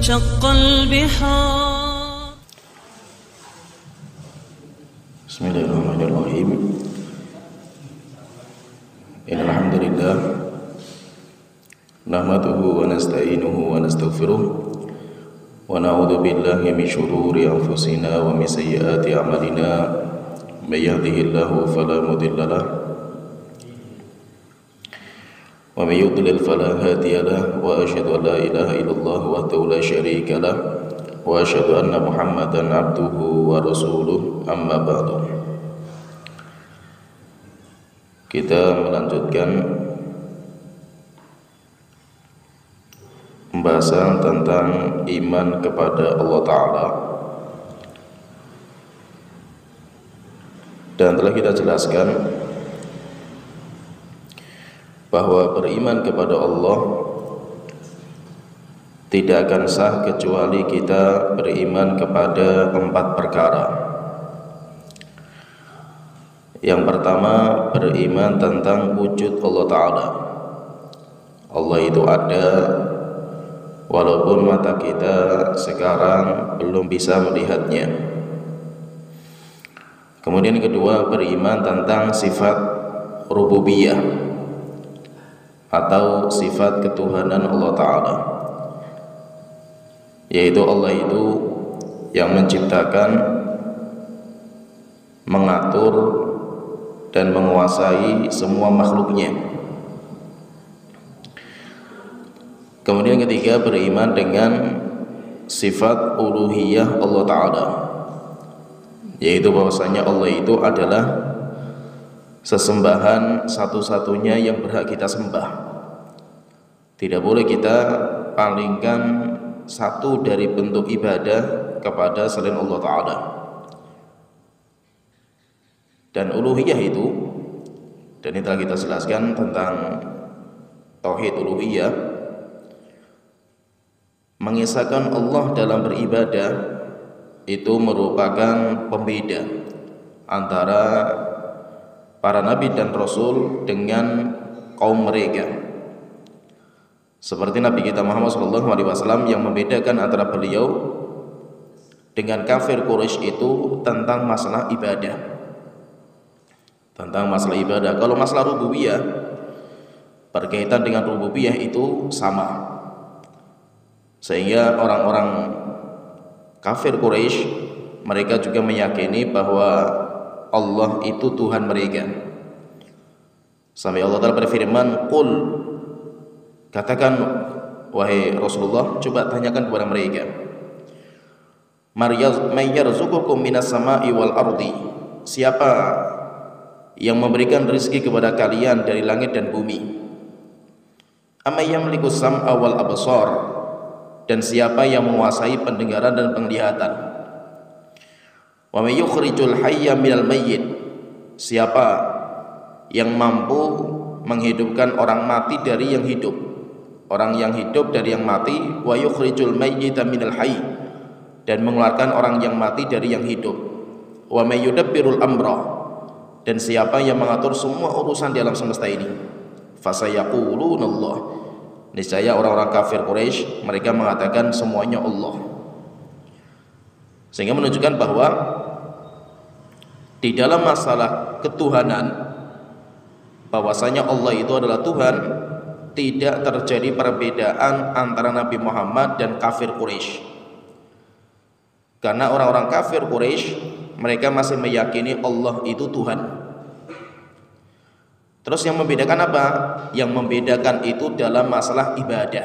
وانشق البحار. بسم الله الرحمن الرحيم. إن الحمد لله نحمده ونستعينه ونستغفره ونعوذ بالله من شرور أنفسنا ومن سيئات أعمالنا. من يهده الله فلا مضل له ومن يضلل فلا هادي له وأشهد أن لا إله إلا الله وحده لا شريك له وأشهد أن محمدا عبده ورسوله. أما بعد. Kita melanjutkan pembahasan tentang iman kepada Allah Ta'ala, dan telah kita jelaskan bahwa beriman kepada Allah tidak akan sah kecuali kita beriman kepada 4 perkara. Yang pertama, beriman tentang wujud Allah Ta'ala. Allah itu ada walaupun mata kita sekarang belum bisa melihatnya. Kemudian yang kedua, beriman tentang sifat rububiyah atau sifat ketuhanan Allah Ta'ala, yaitu Allah itu yang menciptakan, mengatur, dan menguasai semua makhluknya. Kemudian yang ketiga, beriman dengan sifat uluhiyah Allah Ta'ala, yaitu bahwasanya Allah itu adalah sesembahan satu-satunya yang berhak kita sembah. Tidak boleh kita palingkan satu dari bentuk ibadah kepada selain Allah Ta'ala. Dan uluhiyah itu, dan ini telah kita jelaskan tentang tauhid uluhiyah, mengisahkan Allah dalam beribadah itu merupakan pembeda antara para nabi dan rasul dengan kaum mereka. Seperti Nabi kita Muhammad SAW yang membedakan antara beliau dengan kafir Quraisy itu tentang masalah ibadah. Kalau masalah rububiyah, berkaitan dengan rububiyah itu sama. Sehingga orang-orang kafir Quraisy mereka juga meyakini bahwa Allah itu Tuhan mereka. Sampai Allah Ta'ala berfirman, "Qul," katakan wahai Rasulullah, coba tanyakan kepada mereka, "May yarzuqukum minas sama'i wal ardi?" Siapa yang memberikan rezeki kepada kalian dari langit dan bumi? "Amay yamliku sam'a wal absar?" Dan siapa yang menguasai pendengaran dan penglihatan? "Wa may yukhrijul hayya minal mayyit?" Siapa yang mampu menghidupkan orang mati dari yang hidup, orang yang hidup dari yang mati? "Wa yukhrijul mayyita minal hayy?" Dan mengeluarkan orang yang mati dari yang hidup. "Wa may yudabbirul amra?" Dan siapa yang mengatur semua urusan di alam semesta ini? Fasayaqulunallah. Niscaya orang-orang kafir Quraisy mereka mengatakan semuanya Allah. Sehingga menunjukkan bahwa di dalam masalah ketuhanan, bahwasanya Allah itu adalah Tuhan, tidak terjadi perbedaan antara Nabi Muhammad dan kafir Quraisy. Karena orang-orang kafir Quraisy mereka masih meyakini Allah itu Tuhan. Terus yang membedakan apa? Yang membedakan itu dalam masalah ibadah.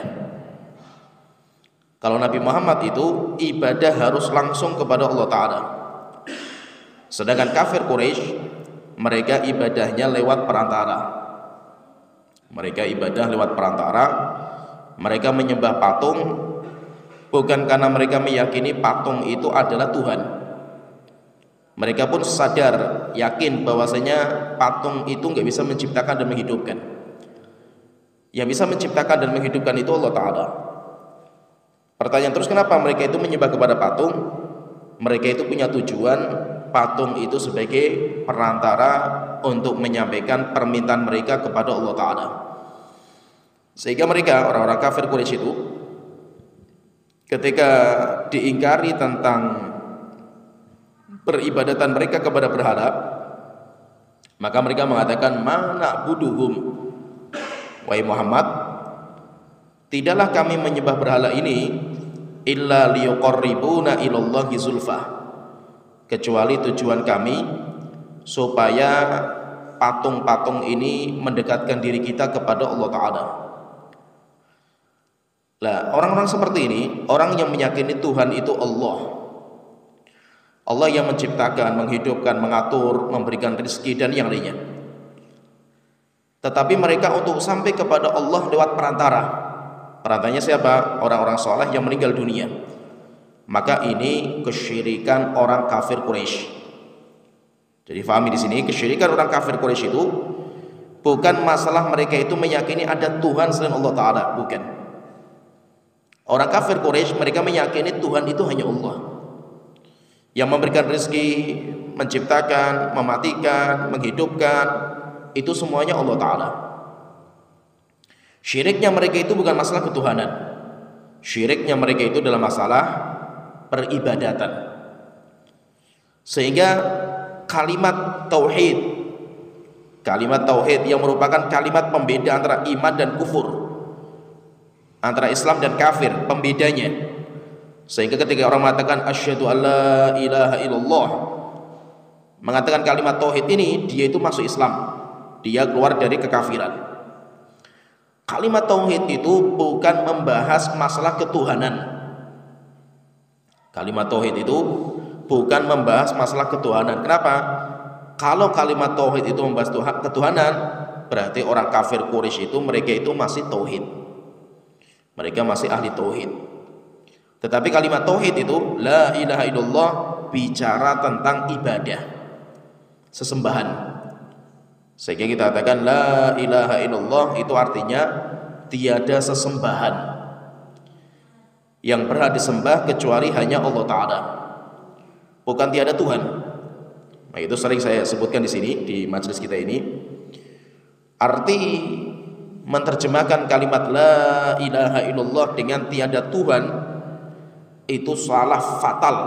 Kalau Nabi Muhammad itu ibadah harus langsung kepada Allah Ta'ala. Sedangkan kafir Quraisy mereka ibadahnya lewat perantara. Mereka menyembah patung bukan karena mereka meyakini patung itu adalah Tuhan. Mereka pun sadar, yakin bahwasanya patung itu nggak bisa menciptakan dan menghidupkan. Yang bisa menciptakan dan menghidupkan itu Allah Ta'ala. Pertanyaan terus, kenapa mereka itu menyembah kepada patung? Mereka itu punya tujuan patung itu sebagai perantara untuk menyampaikan permintaan mereka kepada Allah Ta'ala. Sehingga mereka, orang-orang kafir Quraisy itu, ketika diingkari tentang peribadatan mereka kepada berhala, maka mereka mengatakan, mana buduhum, wahai Muhammad, tidaklah kami menyembah berhala ini illa liyuqarribuna ilallahi zulfa, kecuali tujuan kami supaya patung-patung ini mendekatkan diri kita kepada Allah Ta'ala. Lah, orang-orang seperti ini, orang yang meyakini Tuhan itu Allah, Allah yang menciptakan, menghidupkan, mengatur, memberikan rezeki dan yang lainnya, tetapi mereka untuk sampai kepada Allah lewat perantara. Perantaranya siapa? Orang-orang soleh yang meninggal dunia. Maka ini kesyirikan orang kafir Quraisy. Jadi fahami di sini, kesyirikan orang kafir Quraisy itu bukan masalah mereka itu meyakini ada Tuhan selain Allah Ta'ala, bukan. Orang kafir Quraisy mereka meyakini Tuhan itu hanya Allah yang memberikan rezeki, menciptakan, mematikan, menghidupkan, itu semuanya Allah Ta'ala. Syiriknya mereka itu bukan masalah ketuhanan, syiriknya mereka itu dalam masalah peribadatan. Sehingga kalimat tauhid yang merupakan kalimat pembeda antara iman dan kufur, antara Islam dan kafir, pembedanya. Sehingga ketika orang mengatakan asyhadu alla ilaha illallah, mengatakan kalimat tauhid ini, dia itu masuk Islam, dia keluar dari kekafiran. Kalimat tauhid itu bukan membahas masalah ketuhanan. Kalimat tauhid itu bukan membahas masalah ketuhanan. Kenapa? Kalau kalimat tauhid itu membahas ketuhanan, berarti orang kafir Quraisy itu mereka itu masih tauhid, mereka masih ahli tauhid. Tetapi kalimat tauhid itu la ilaha illallah bicara tentang ibadah, sesembahan. Sehingga kita katakan la ilaha illallah itu artinya tiada sesembahan yang berhak disembah kecuali hanya Allah Ta'ala, bukan tiada Tuhan. Nah, itu sering saya sebutkan di sini di majelis kita ini. Arti menerjemahkan kalimat la ilaha illallah dengan tiada Tuhan itu salah fatal.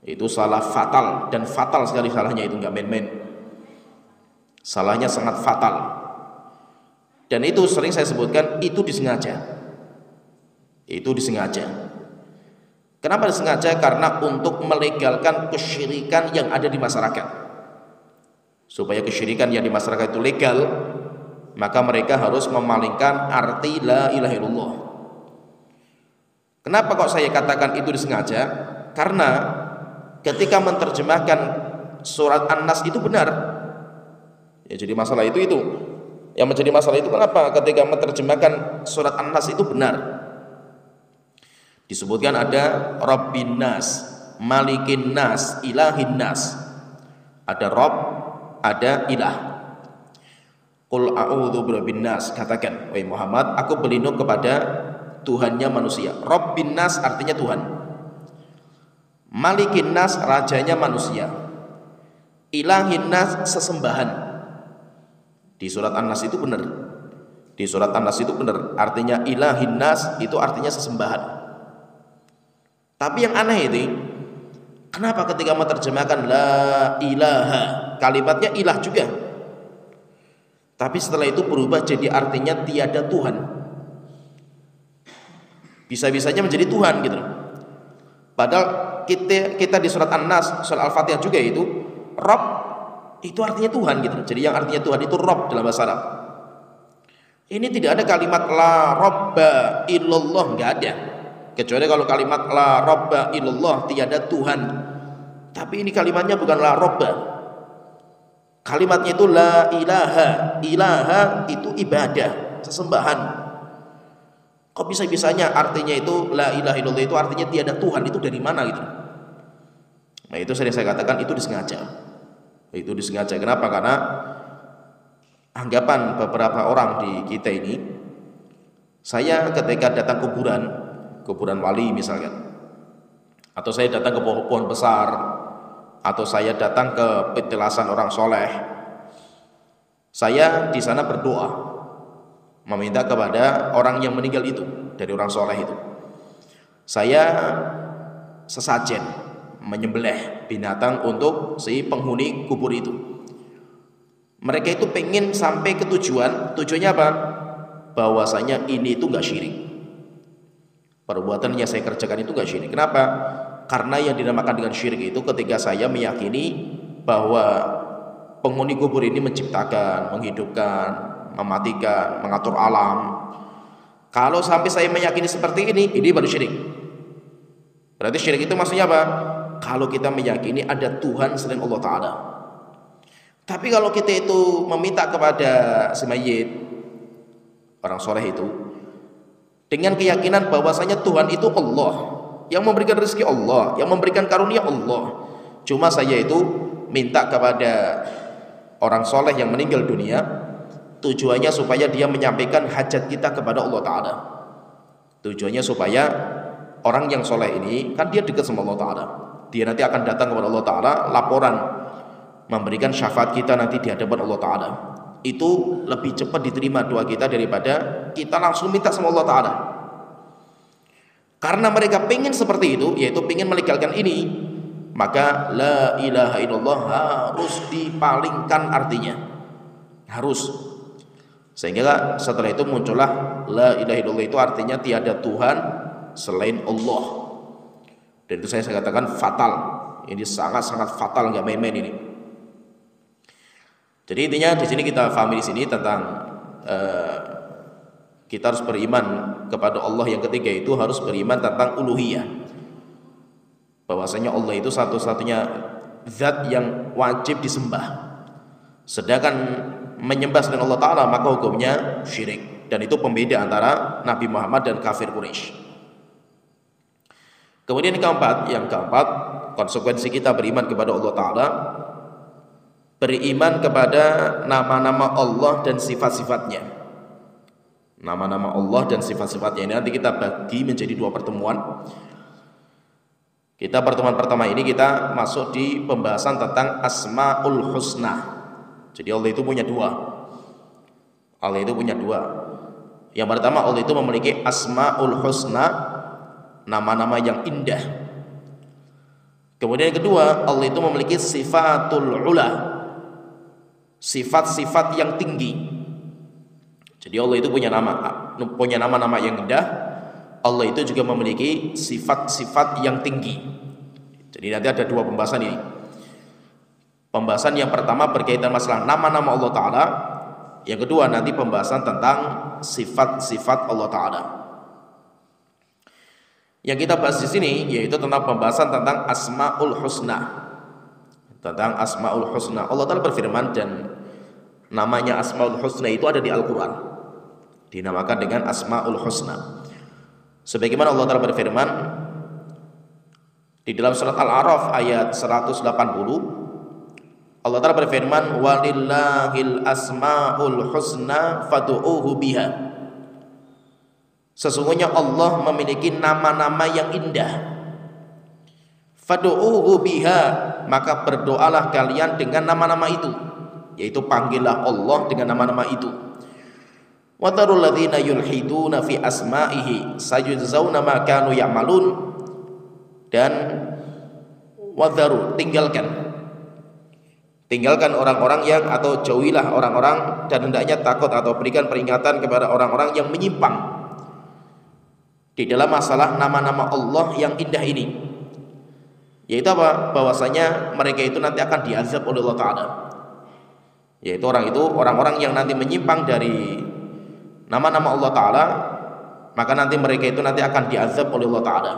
Itu salah fatal, dan fatal sekali salahnya, itu enggak main-main. Salahnya sangat fatal. Dan itu sering saya sebutkan, itu disengaja. Itu disengaja. Kenapa disengaja? Karena untuk melegalkan kesyirikan yang ada di masyarakat. Supaya kesyirikan yang di masyarakat itu legal, maka mereka harus memalingkan arti la ilaha illallah. Kenapa kok saya katakan itu disengaja? Karena ketika menerjemahkan surat An-Nas itu benar. Ya, jadi masalah itu. Yang menjadi masalah itu kenapa? Ketika menerjemahkan surat An-Nas itu benar. Disebutkan ada Rabbin Nas, Malikin Nas, Ilahin Nas. Ada Rabb, ada Ilah. Qul a'udzu birabbin nas, katakan wahai Muhammad, aku berlindung kepada Tuhannya manusia. Rabbin Nas artinya Tuhan, Malikin Nas rajanya manusia, Ilahin Nas sesembahan. Di surat An-Nas itu benar. Di surat An-Nas itu benar. Artinya Ilahin Nas itu artinya sesembahan. Tapi yang aneh itu, kenapa ketika menerjemahkan la ilaha, kalimatnya ilah juga, tapi setelah itu berubah jadi artinya tiada Tuhan. Bisa-bisanya menjadi Tuhan gitu. Padahal kita di surat An-Nas, surat Al-Fatihah juga itu Rabb itu artinya Tuhan gitu. Jadi yang artinya Tuhan itu Rabb dalam bahasa Arab. Ini tidak ada kalimat la Rabba illallah, enggak ada. Kecuali kalau kalimat la Rabba illallah, tiada Tuhan. Tapi ini kalimatnya bukan la Rabba. Kalimatnya itu la ilaha. Ilaha itu ibadah, sesembahan. Kok bisa-bisanya artinya itu la ilaha illallah itu artinya tiada Tuhan? Itu dari mana gitu? Nah, itu sering saya katakan itu disengaja. Itu disengaja. Kenapa? Karena anggapan beberapa orang di kita ini, saya ketika datang kuburan wali misalkan, atau saya datang ke pohon besar, atau saya datang ke petilasan orang soleh, saya di sana berdoa meminta kepada orang yang meninggal itu, dari orang soleh itu. saya sesajen menyembelih binatang untuk si penghuni kubur itu. Mereka itu pengen sampai ke tujuannya apa? Bahwasanya ini itu nggak syirik. Perbuatan yang saya kerjakan itu nggak syirik. Kenapa? Karena yang dinamakan dengan syirik itu ketika saya meyakini bahwa penghuni kubur ini menciptakan, menghidupkan, mematikan, mengatur alam. Kalau sampai saya meyakini seperti ini baru syirik. Berarti syirik itu maksudnya apa? Kalau kita meyakini ada Tuhan selain Allah Ta'ala. Tapi kalau kita itu meminta kepada si mayit, orang soleh itu, dengan keyakinan bahwasanya Tuhan itu Allah, yang memberikan rezeki Allah, yang memberikan karunia Allah. Cuma saya itu minta kepada orang soleh yang meninggal dunia, tujuannya supaya dia menyampaikan hajat kita kepada Allah Ta'ala. Tujuannya supaya orang yang soleh ini, kan dia dekat sama Allah Ta'ala, dia nanti akan datang kepada Allah Ta'ala laporan, memberikan syafaat kita nanti di hadapan Allah Ta'ala. Itu lebih cepat diterima doa kita daripada kita langsung minta sama Allah Ta'ala. Karena mereka pengen seperti itu, yaitu pengen melegalkan ini, maka la ilaha illallah harus dipalingkan artinya, harus. Sehingga setelah itu muncullah la ilaha illallah, itu artinya tiada Tuhan selain Allah. Dan itu saya katakan fatal. Ini sangat-sangat fatal, nggak main-main ini. Jadi intinya di sini kita pahami di sini tentang kita harus beriman kepada Allah. Yang ketiga itu harus beriman tentang uluhiyah, bahwasanya Allah itu satu-satunya zat yang wajib disembah. Sedangkan menyembah selain Allah Ta'ala maka hukumnya syirik. Dan itu pembeda antara Nabi Muhammad dan kafir Quraisy. Kemudian yang keempat, konsekuensi kita beriman kepada Allah Ta'ala, beriman kepada nama-nama Allah dan sifat-sifatnya. Nama-nama Allah dan sifat-sifatnya ini nanti kita bagi menjadi dua pertemuan. Pertemuan pertama ini kita masuk di pembahasan tentang Asmaul Husna. Jadi Allah itu punya dua. Yang pertama, Allah itu memiliki Asmaul Husna, nama-nama yang indah. Kemudian yang kedua, Allah itu memiliki Sifatul Ula, sifat-sifat yang tinggi. Jadi Allah itu punya nama-nama yang indah. Allah itu juga memiliki sifat-sifat yang tinggi. Jadi nanti ada dua pembahasan ini. Pembahasan yang pertama berkaitan masalah nama-nama Allah Ta'ala. Yang kedua nanti pembahasan tentang sifat-sifat Allah Ta'ala. Yang kita bahas di sini yaitu tentang pembahasan tentang Asmaul Husna. Tentang Asmaul Husna, Allah Ta'ala berfirman, dan namanya Asmaul Husna itu ada di Al-Quran, dinamakan dengan Asmaul Husna. Sebagaimana Allah Ta'ala berfirman di dalam surat Al-A'raf ayat 180, Allah Ta'ala berfirman, walillahil asmaul husna fad'uuhu biha. Sesungguhnya Allah memiliki nama-nama yang indah. Fad'uuhu biha, maka berdoalah kalian dengan nama-nama itu, yaitu panggillah Allah dengan nama-nama itu. Wa tarul ladzina yulhiduna fi asma'ihi sayujzauna ma kanu ya'malun. Dan wadharu, tinggalkan orang-orang yang, atau jauhilah orang-orang, dan hendaknya takut atau berikan peringatan kepada orang-orang yang menyimpang di dalam masalah nama-nama Allah yang indah ini. Yaitu apa? Bahwasanya mereka itu nanti akan diazab oleh Allah Ta'ala. Yaitu orang-orang yang nanti menyimpang dari nama-nama Allah Ta'ala, maka nanti mereka itu nanti akan diazab oleh Allah Ta'ala.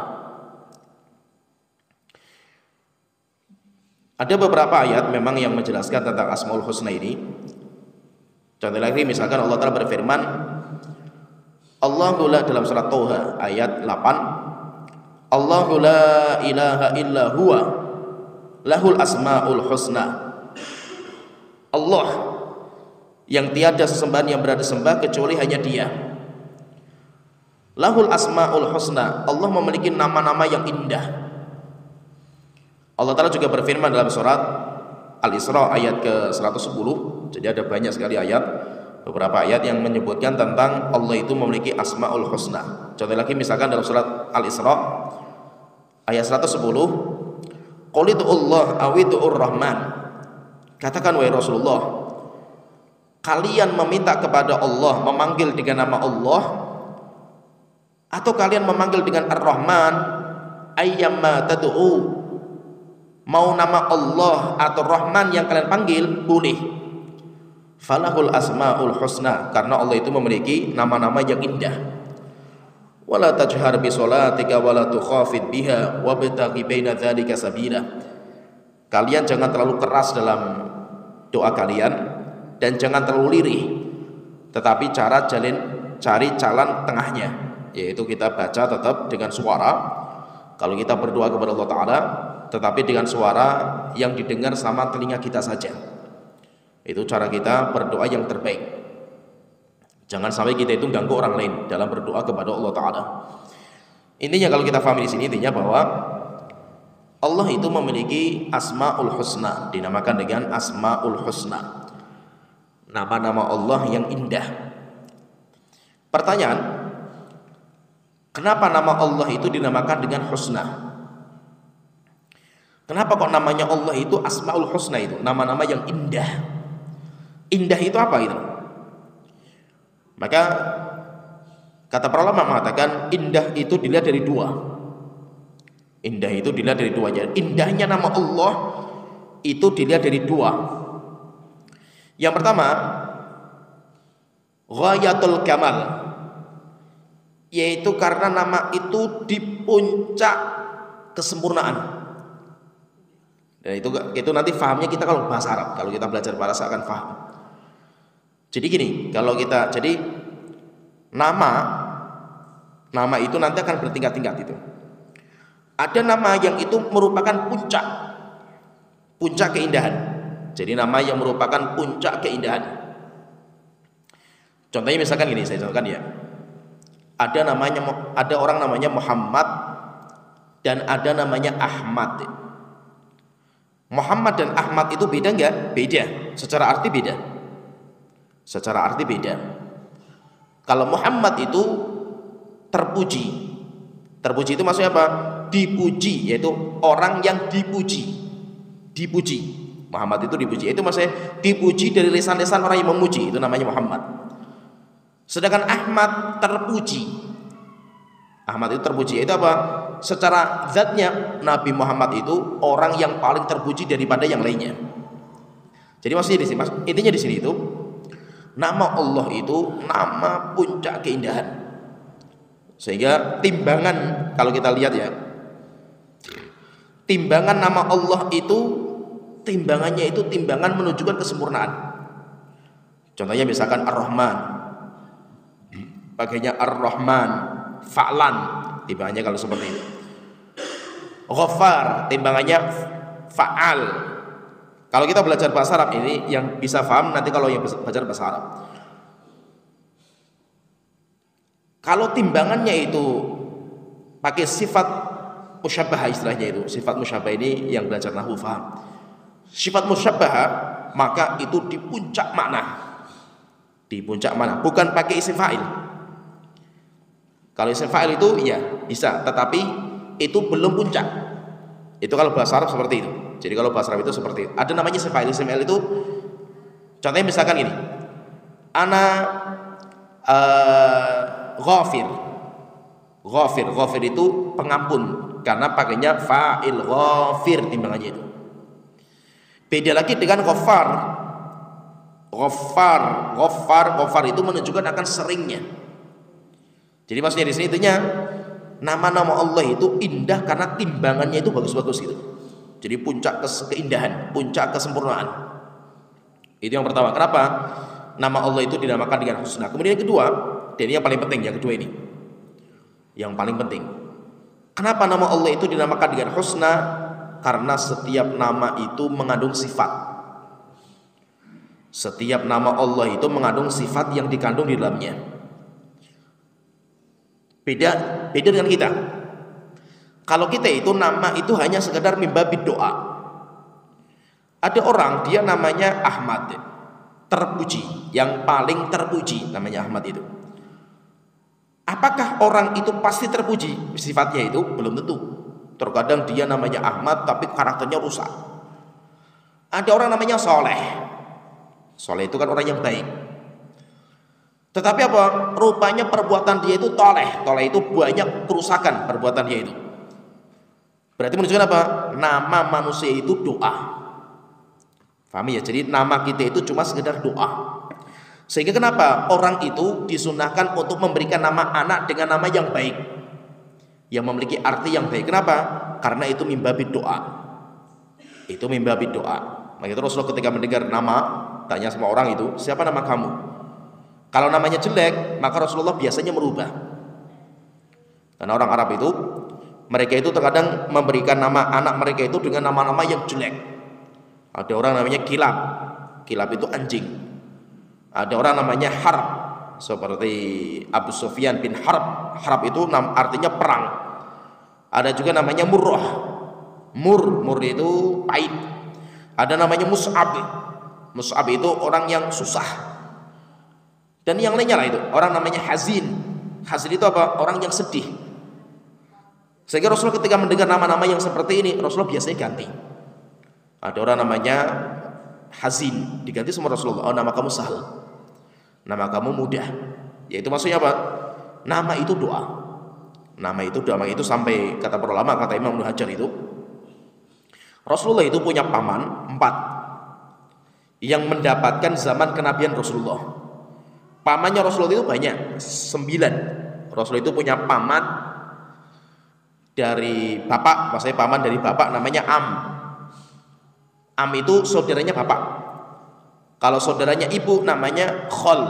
Ada beberapa ayat memang yang menjelaskan tentang Asmaul Husna ini. Contoh lagi misalkan Allah Ta'ala berfirman, Allahu la, dalam surat Tauha ayat 8, Allahu la ilaha illa huwa lahul asmaul husna. Allah yang tiada sesembahan yang berada sembah kecuali hanya Dia. Lahul asmaul husna, Allah memiliki nama-nama yang indah. Allah Ta'ala juga berfirman dalam surat Al-Isra ayat ke-110. Jadi ada banyak sekali ayat, beberapa ayat yang menyebutkan tentang Allah itu memiliki asmaul husna. Contoh lagi misalkan dalam surat Al-Isra ayat 110, qul Allah awidur rahman, katakan wahai Rasulullah, kalian meminta kepada Allah, memanggil dengan nama Allah, atau kalian memanggil dengan Ar-Rahman, ayyamma tad'u, mau nama Allah atau Rahman yang kalian panggil boleh. Falahul asmaul husna, karena Allah itu memiliki nama-nama yang indah. Wala tajhar bi sholatika wala tukhafid biha wabtaghi baina dzalika sabila, kalian jangan terlalu keras dalam doa kalian dan jangan terlalu lirih, tetapi cari jalan tengahnya, yaitu kita baca tetap dengan suara. Kalau kita berdoa kepada Allah Ta'ala, tetapi dengan suara yang didengar sama telinga kita saja. Itu cara kita berdoa yang terbaik. Jangan sampai kita itu ganggu orang lain dalam berdoa kepada Allah Ta'ala. Intinya kalau kita pahami di sini, intinya bahwa Allah itu memiliki Asmaul Husna, dinamakan dengan Asmaul Husna, nama-nama Allah yang indah. Pertanyaan, kenapa nama Allah itu dinamakan dengan Husna? Kenapa kok namanya Allah itu Asmaul Husna, itu nama-nama yang indah? Indah itu apa itu? Maka kata para ulama mengatakan indah itu dilihat dari dua. Indah itu dilihat dari dua. Indahnya nama Allah itu dilihat dari dua. Yang pertama, ghayatul kamal, yaitu karena nama itu di puncak kesempurnaan. Dan itu nanti fahamnya kita kalau bahasa Arab, kalau kita belajar bahasa akan faham. Jadi gini, nama itu nanti akan bertingkat-tingkat itu. Ada nama yang itu merupakan puncak keindahan. Jadi nama yang merupakan puncak keindahan. Contohnya misalkan gini, saya contohkan ya. Ada orang namanya Muhammad dan ada namanya Ahmad. Muhammad dan Ahmad itu beda enggak? Beda. Secara arti beda. Kalau Muhammad itu terpuji. Terpuji itu maksudnya apa? Dipuji, yaitu orang yang dipuji. Muhammad itu dipuji. Itu maksudnya dipuji dari lisan-lisan orang yang memuji, itu namanya Muhammad. Sedangkan Ahmad terpuji. Ahmad itu terpuji, itu apa? Secara zatnya Nabi Muhammad itu orang yang paling terpuji daripada yang lainnya. Jadi maksudnya di sini, intinya di sini itu nama Allah itu nama puncak keindahan. Sehingga timbangan, kalau kita lihat ya, timbangan nama Allah itu timbangannya itu timbangan menunjukkan kesempurnaan. Contohnya misalkan Ar-Rahman, pakainya Ar-Rahman, Fa'lan, timbangannya kalau seperti itu. Ghaffar, timbangannya Fa'al. Kalau kita belajar bahasa Arab, ini yang bisa paham nanti kalau yang belajar bahasa Arab. Kalau timbangannya itu pakai sifat musyabbah, istilahnya itu sifat musyabbah, ini yang belajar nahwu paham. Sifat musyabbah maka itu di puncak makna. Bukan pakai isim fa'il. Kalau isim fa'il itu iya bisa, tetapi itu belum puncak. Itu kalau bahasa Arab seperti itu. Jadi kalau bahasa Arab itu seperti itu. Ada namanya isim fa'il. Isim fa'il itu contohnya misalkan ini. Ana ghafir. Ghafir itu pengampun, karena pakainya fa'il ghafir timbangannya itu. Beda lagi dengan ghaffar. Ghaffar itu menunjukkan akan seringnya. Jadi maksudnya di sini intinya nama-nama Allah itu indah karena timbangannya itu bagus-bagus gitu. Jadi puncak keindahan, puncak kesempurnaan. Itu yang pertama. Kenapa nama Allah itu dinamakan dengan husna? Kemudian yang kedua, dan ini yang paling penting, yang kedua ini yang paling penting. Kenapa nama Allah itu dinamakan dengan husna? Karena setiap nama itu mengandung sifat. Setiap nama Allah itu mengandung sifat yang dikandung di dalamnya. Beda dengan kita. Kalau kita itu nama itu hanya sekedar mimbabid doa. Ada orang dia namanya Ahmad, terpuji, yang paling terpuji namanya Ahmad itu. Apakah orang itu pasti terpuji? Sifatnya itu belum tentu. Terkadang dia namanya Ahmad tapi karakternya rusak. Ada orang namanya Soleh. Soleh itu kan orang yang baik. Tetapi apa? Rupanya perbuatan dia itu toleh. Toleh itu banyak kerusakan perbuatan dia itu. Berarti menunjukkan apa? Nama manusia itu doa. Paham ya? Jadi nama kita itu cuma sekedar doa. Sehingga kenapa orang itu disunahkan untuk memberikan nama anak dengan nama yang baik, yang memiliki arti yang baik. Kenapa? Karena itu mimbabi doa. Itu mimbabi doa. Maka itu Rasulullah ketika mendengar nama, tanya sama orang itu, siapa nama kamu? Kalau namanya jelek, maka Rasulullah biasanya merubah. Karena orang Arab itu, mereka itu terkadang memberikan nama anak mereka itu dengan nama-nama yang jelek. Ada orang namanya Kilab. Kilab itu anjing. Ada orang namanya Harb, seperti Abu Sufyan bin Harb. Harb itu artinya perang. Ada juga namanya Murrah. Mur itu pahit. Ada namanya Mus'ab. Mus'ab itu orang yang susah. Dan yang lainnya lah itu. Orang namanya Hazin. Hazin itu apa? Orang yang sedih. Sehingga Rasulullah ketika mendengar nama-nama yang seperti ini, Rasulullah biasanya ganti. Ada orang namanya Hazin, diganti sama Rasulullah. Oh, nama kamu Sahal, nama kamu mudah. Yaitu maksudnya apa? Nama itu doa. Nama itu doa. Itu sampai kata para ulama, kata Imam Ibnu Hajar itu, Rasulullah itu punya paman 4 yang mendapatkan zaman kenabian Rasulullah. Pamannya Rasulullah itu banyak, 9. Rasulullah itu punya paman dari bapak, maksudnya paman dari bapak namanya Am. Am itu saudaranya bapak. Kalau saudaranya ibu namanya Khol.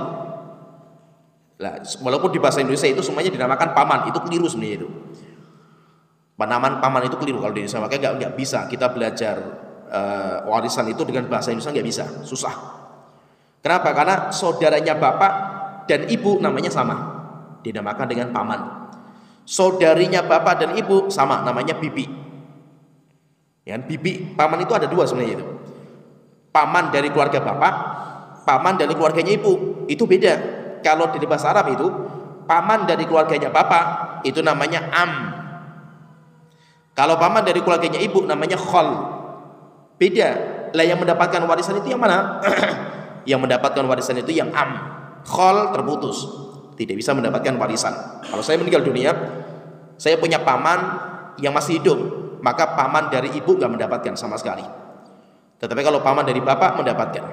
Nah, walaupun di bahasa Indonesia itu semuanya dinamakan paman, itu keliru sebenarnya itu. Penamaan paman itu keliru kalau di Indonesia, makanya nggak bisa kita belajar warisan itu dengan bahasa Indonesia, nggak bisa, susah. Kenapa? Karena saudaranya bapak dan ibu namanya sama, dinamakan dengan paman. Saudarinya bapak dan ibu sama, namanya bibi. Ya, bibi, paman itu ada 2 sebenarnya itu. Paman dari keluarga bapak, paman dari keluarganya ibu, itu beda. Kalau di bahasa Arab itu, paman dari keluarganya bapak itu namanya am. Kalau paman dari keluarganya ibu namanya khol. Beda. Lah yang mendapatkan warisan itu yang mana? Yang mendapatkan warisan itu yang am. Khol terputus, tidak bisa mendapatkan warisan. Kalau saya meninggal dunia, saya punya paman yang masih hidup, maka paman dari ibu nggak mendapatkan sama sekali. Tetapi kalau paman dari bapak mendapatkan.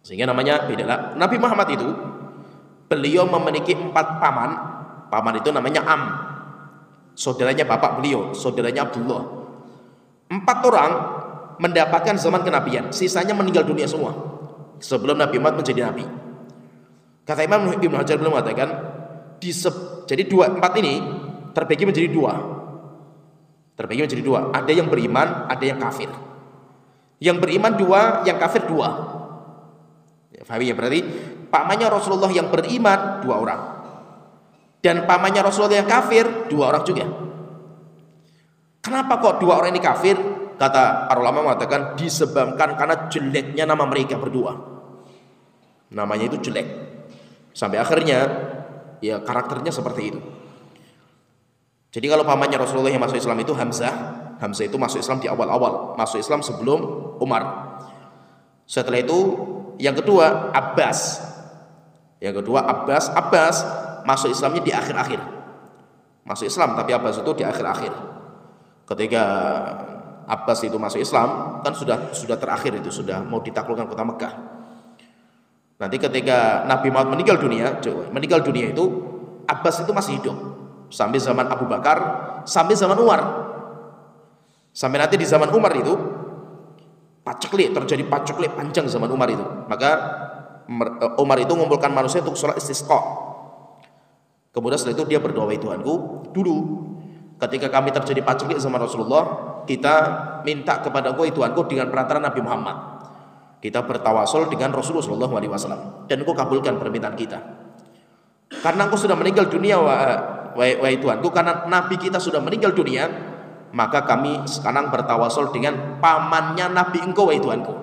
Sehingga namanya beda lah. Nabi Muhammad itu beliau memiliki 4 paman. Paman itu namanya Am. Saudaranya bapak beliau, saudaranya Abdullah. 4 orang mendapatkan zaman kenabian, sisanya meninggal dunia semua sebelum Nabi Muhammad menjadi nabi. Kata Imam Ibnu Hajar belum mengatakan, jadi 4 ini terbagi menjadi 2. Terbagi menjadi 2. Ada yang beriman, ada yang kafir. Yang beriman 2, yang kafir 2. Ya, paham ya? Berarti pamannya Rasulullah yang beriman 2 orang. Dan pamannya Rasulullah yang kafir 2 orang juga. Kenapa kok 2 orang ini kafir? Kata para ulama mengatakan disebabkan karena jeleknya nama mereka berdua. Namanya itu jelek. Sampai akhirnya ya karakternya seperti itu. Jadi kalau pamannya Rasulullah yang masuk Islam itu Hamzah. Hamzah itu masuk Islam di awal-awal, masuk Islam sebelum Umar. Setelah itu yang kedua Abbas. Yang kedua Abbas masuk Islamnya di akhir-akhir. Masuk Islam tapi Abbas itu di akhir-akhir. Ketika Abbas itu masuk Islam kan sudah terakhir itu, sudah mau ditaklukkan kota Mekah. Nanti ketika Nabi Muhammad meninggal dunia itu Abbas itu masih hidup sampai zaman Abu Bakar, sampai zaman Umar. Sampai nanti di zaman Umar itu terjadi paceklik panjang zaman Umar itu. Maka Umar itu mengumpulkan manusia untuk sholat istisqa. Kemudian setelah itu dia berdoa, Tuhanku, dulu ketika kami terjadi paceklik sama Rasulullah, kita minta kepada Engkau Tuhanku dengan perantara Nabi Muhammad. Kita bertawasul dengan Rasulullah SAW dan Engkau kabulkan permintaan kita. Karena Engkau sudah meninggal dunia, wahai Tuhanku, karena Nabi kita sudah meninggal dunia, maka kami sekarang bertawasul dengan pamannya Nabi Engkau, wahai Tuhanku.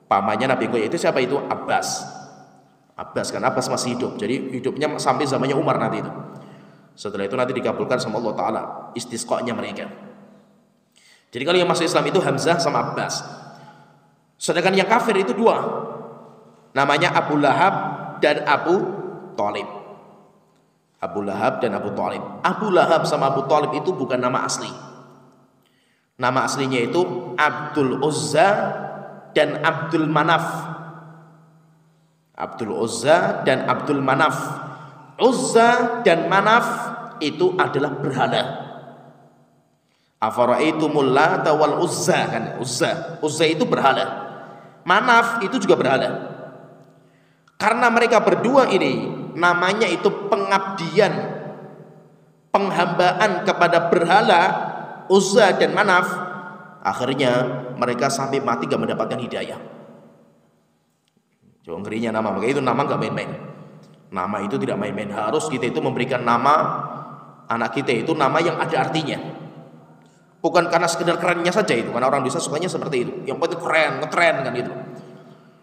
Pamannya Nabi Engkau itu siapa itu? Abbas. Abbas kan, Abbas masih hidup. Jadi hidupnya sampai zamannya Umar nanti itu. Setelah itu nanti dikabulkan sama Allah Ta'ala istisqa'nya mereka. Jadi kalau yang masuk Islam itu Hamzah sama Abbas. Sedangkan yang kafir itu dua, namanya Abu Lahab dan Abu Thalib. Abu Lahab dan Abu Thalib. Abu Lahab sama Abu Thalib itu bukan nama asli. Nama aslinya itu Abdul Uzza dan Abdul Manaf. Abdul Uzza dan Abdul Manaf. Uzza dan Manaf itu adalah berhala. Afara'aitumul Lata wal Uzza kan, Uzza itu berhala. Manaf itu juga berhala. Karena mereka berdua ini namanya itu pengabdian, penghambaan kepada berhala Uzza dan Manaf, akhirnya mereka sampai mati gak mendapatkan hidayah. Coba ngerinya nama, makanya itu nama gak main-main. Nama itu tidak main-main. Harus kita itu memberikan nama anak kita itu nama yang ada artinya. Bukan karena sekedar kerennya saja itu, karena orang desa sukanya seperti itu. Yang penting keren, ngetren kan gitu.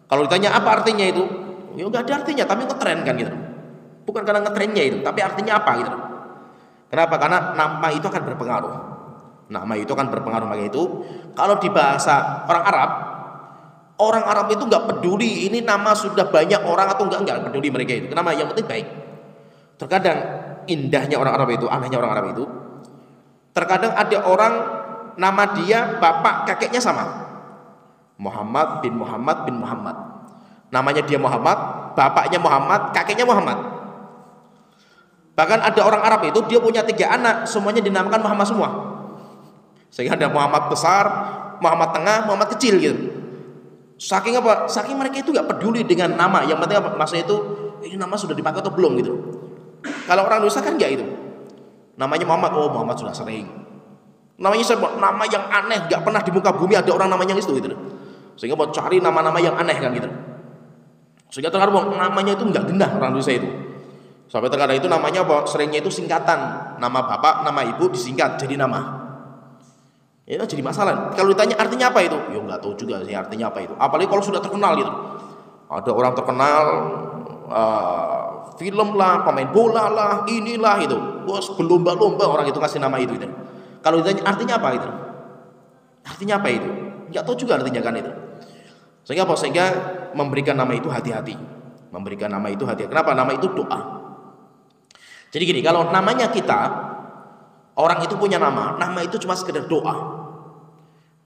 Kalau ditanya apa artinya itu, ya nggak ada artinya, tapi ngetren kan gitu. Bukan karena ngetrennya itu, tapi artinya apa gitu. Kenapa? Karena nama itu akan berpengaruh. Nama itu akan berpengaruh. Makanya itu kalau di bahasa orang Arab itu nggak peduli ini nama sudah banyak orang atau nggak peduli mereka itu. Kenapa? Yang penting baik. Terkadang indahnya orang Arab itu, anehnya orang Arab itu, terkadang ada orang nama dia bapak kakeknya sama, Muhammad bin Muhammad bin Muhammad. Namanya dia Muhammad, bapaknya Muhammad, kakeknya Muhammad. Bahkan ada orang Arab itu dia punya 3 anak, semuanya dinamakan Muhammad semua. Sehingga ada Muhammad besar, Muhammad tengah, Muhammad kecil gitu. Saking apa? Saking mereka itu gak peduli dengan nama. Yang penting apa? Maksudnya itu ini nama sudah dipakai atau belum gitu. Kalau orang Indonesia kan gak itu. Namanya Muhammad, oh Muhammad sudah sering. Namanya siapa? Nama yang aneh, gak pernah di muka bumi ada orang namanya itu gitu. Sehingga mau cari nama-nama yang aneh kan gitu. Sehingga terkadang namanya itu gak genah orang Indonesia itu. Sampai terkadang itu namanya apa? Seringnya itu singkatan. Nama bapak, nama ibu disingkat jadi nama. Ya jadi masalah. Kalau ditanya artinya apa itu? Ya nggak tahu juga sih artinya apa itu. Apalagi kalau sudah terkenal gitu. Ada orang terkenal, film lah, pemain bola lah, inilah itu. Bos berlomba-lomba orang itu kasih nama itu. Kalau ditanya artinya apa itu? Artinya apa itu? Nggak tahu juga artinya kan itu. Sehingga apa? Sehingga memberikan nama itu hati-hati. Memberikan nama itu hati-hati. Kenapa? Nama itu doa. Jadi gini, kalau namanya kita, orang itu punya nama itu cuma sekedar doa.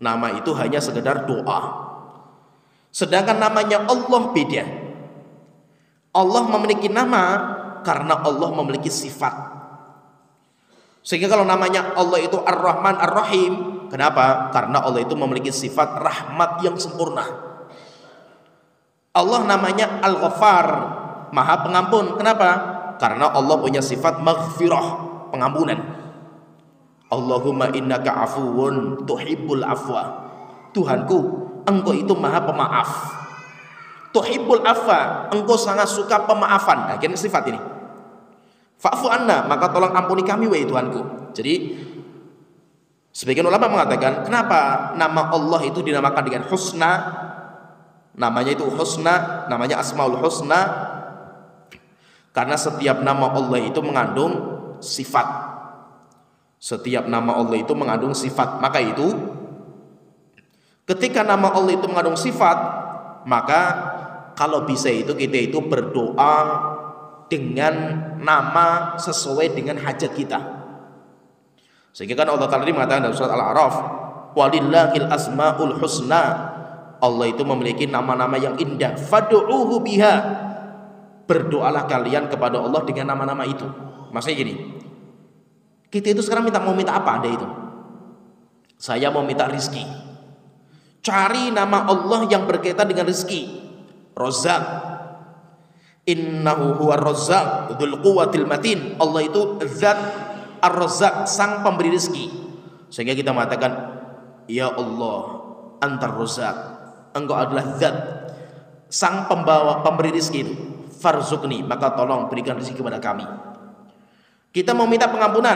Nama itu hanya sekedar doa. Sedangkan namanya Allah beda. Allah memiliki nama karena Allah memiliki sifat. Sehingga kalau namanya Allah itu Ar-Rahman Ar-Rahim, kenapa? Karena Allah itu memiliki sifat rahmat yang sempurna. Allah namanya Al-Ghaffar, Maha Pengampun. Kenapa? Karena Allah punya sifat maghfirah, pengampunan. Allahumma innaka afuwun tuhibbul afwa. Tuhanku, engkau itu maha pemaaf. Tuhibbul afwa, engkau sangat suka pemaafan. Nah, ini sifat ini. Fa'fu anna, maka tolong ampuni kami wahai Tuhanku. Jadi sebagian ulama mengatakan, kenapa nama Allah itu dinamakan dengan husna? Namanya itu husna, namanya Asmaul Husna. Karena setiap nama Allah itu mengandung sifat. Setiap nama Allah itu mengandung sifat. Maka itu ketika nama Allah itu mengandung sifat, maka kalau bisa itu kita itu berdoa dengan nama sesuai dengan hajat kita. Sehingga kan Allah Ta'ala mengatakan dalam surat Al-A'raf, walillahil asmaul husna. Allah itu memiliki nama-nama yang indah. Fad'uuhu biha. Berdoalah kalian kepada Allah dengan nama-nama itu. Maksudnya gini, kita itu sekarang mau minta apa Anda itu? Saya mau minta rizki. Cari nama Allah yang berkaitan dengan rizki. Razzaq. Innahu huwa razzaq dzul quwwatil matin. Allah itu zat Ar-Razzaq, sang pemberi rizki. Sehingga kita mengatakan, ya Allah, antar Razzaq. Engkau adalah zat sang pembawa pemberi rizki itu. Farzuqni, maka tolong berikan rezeki kepada kami. Kita mau minta pengampunan,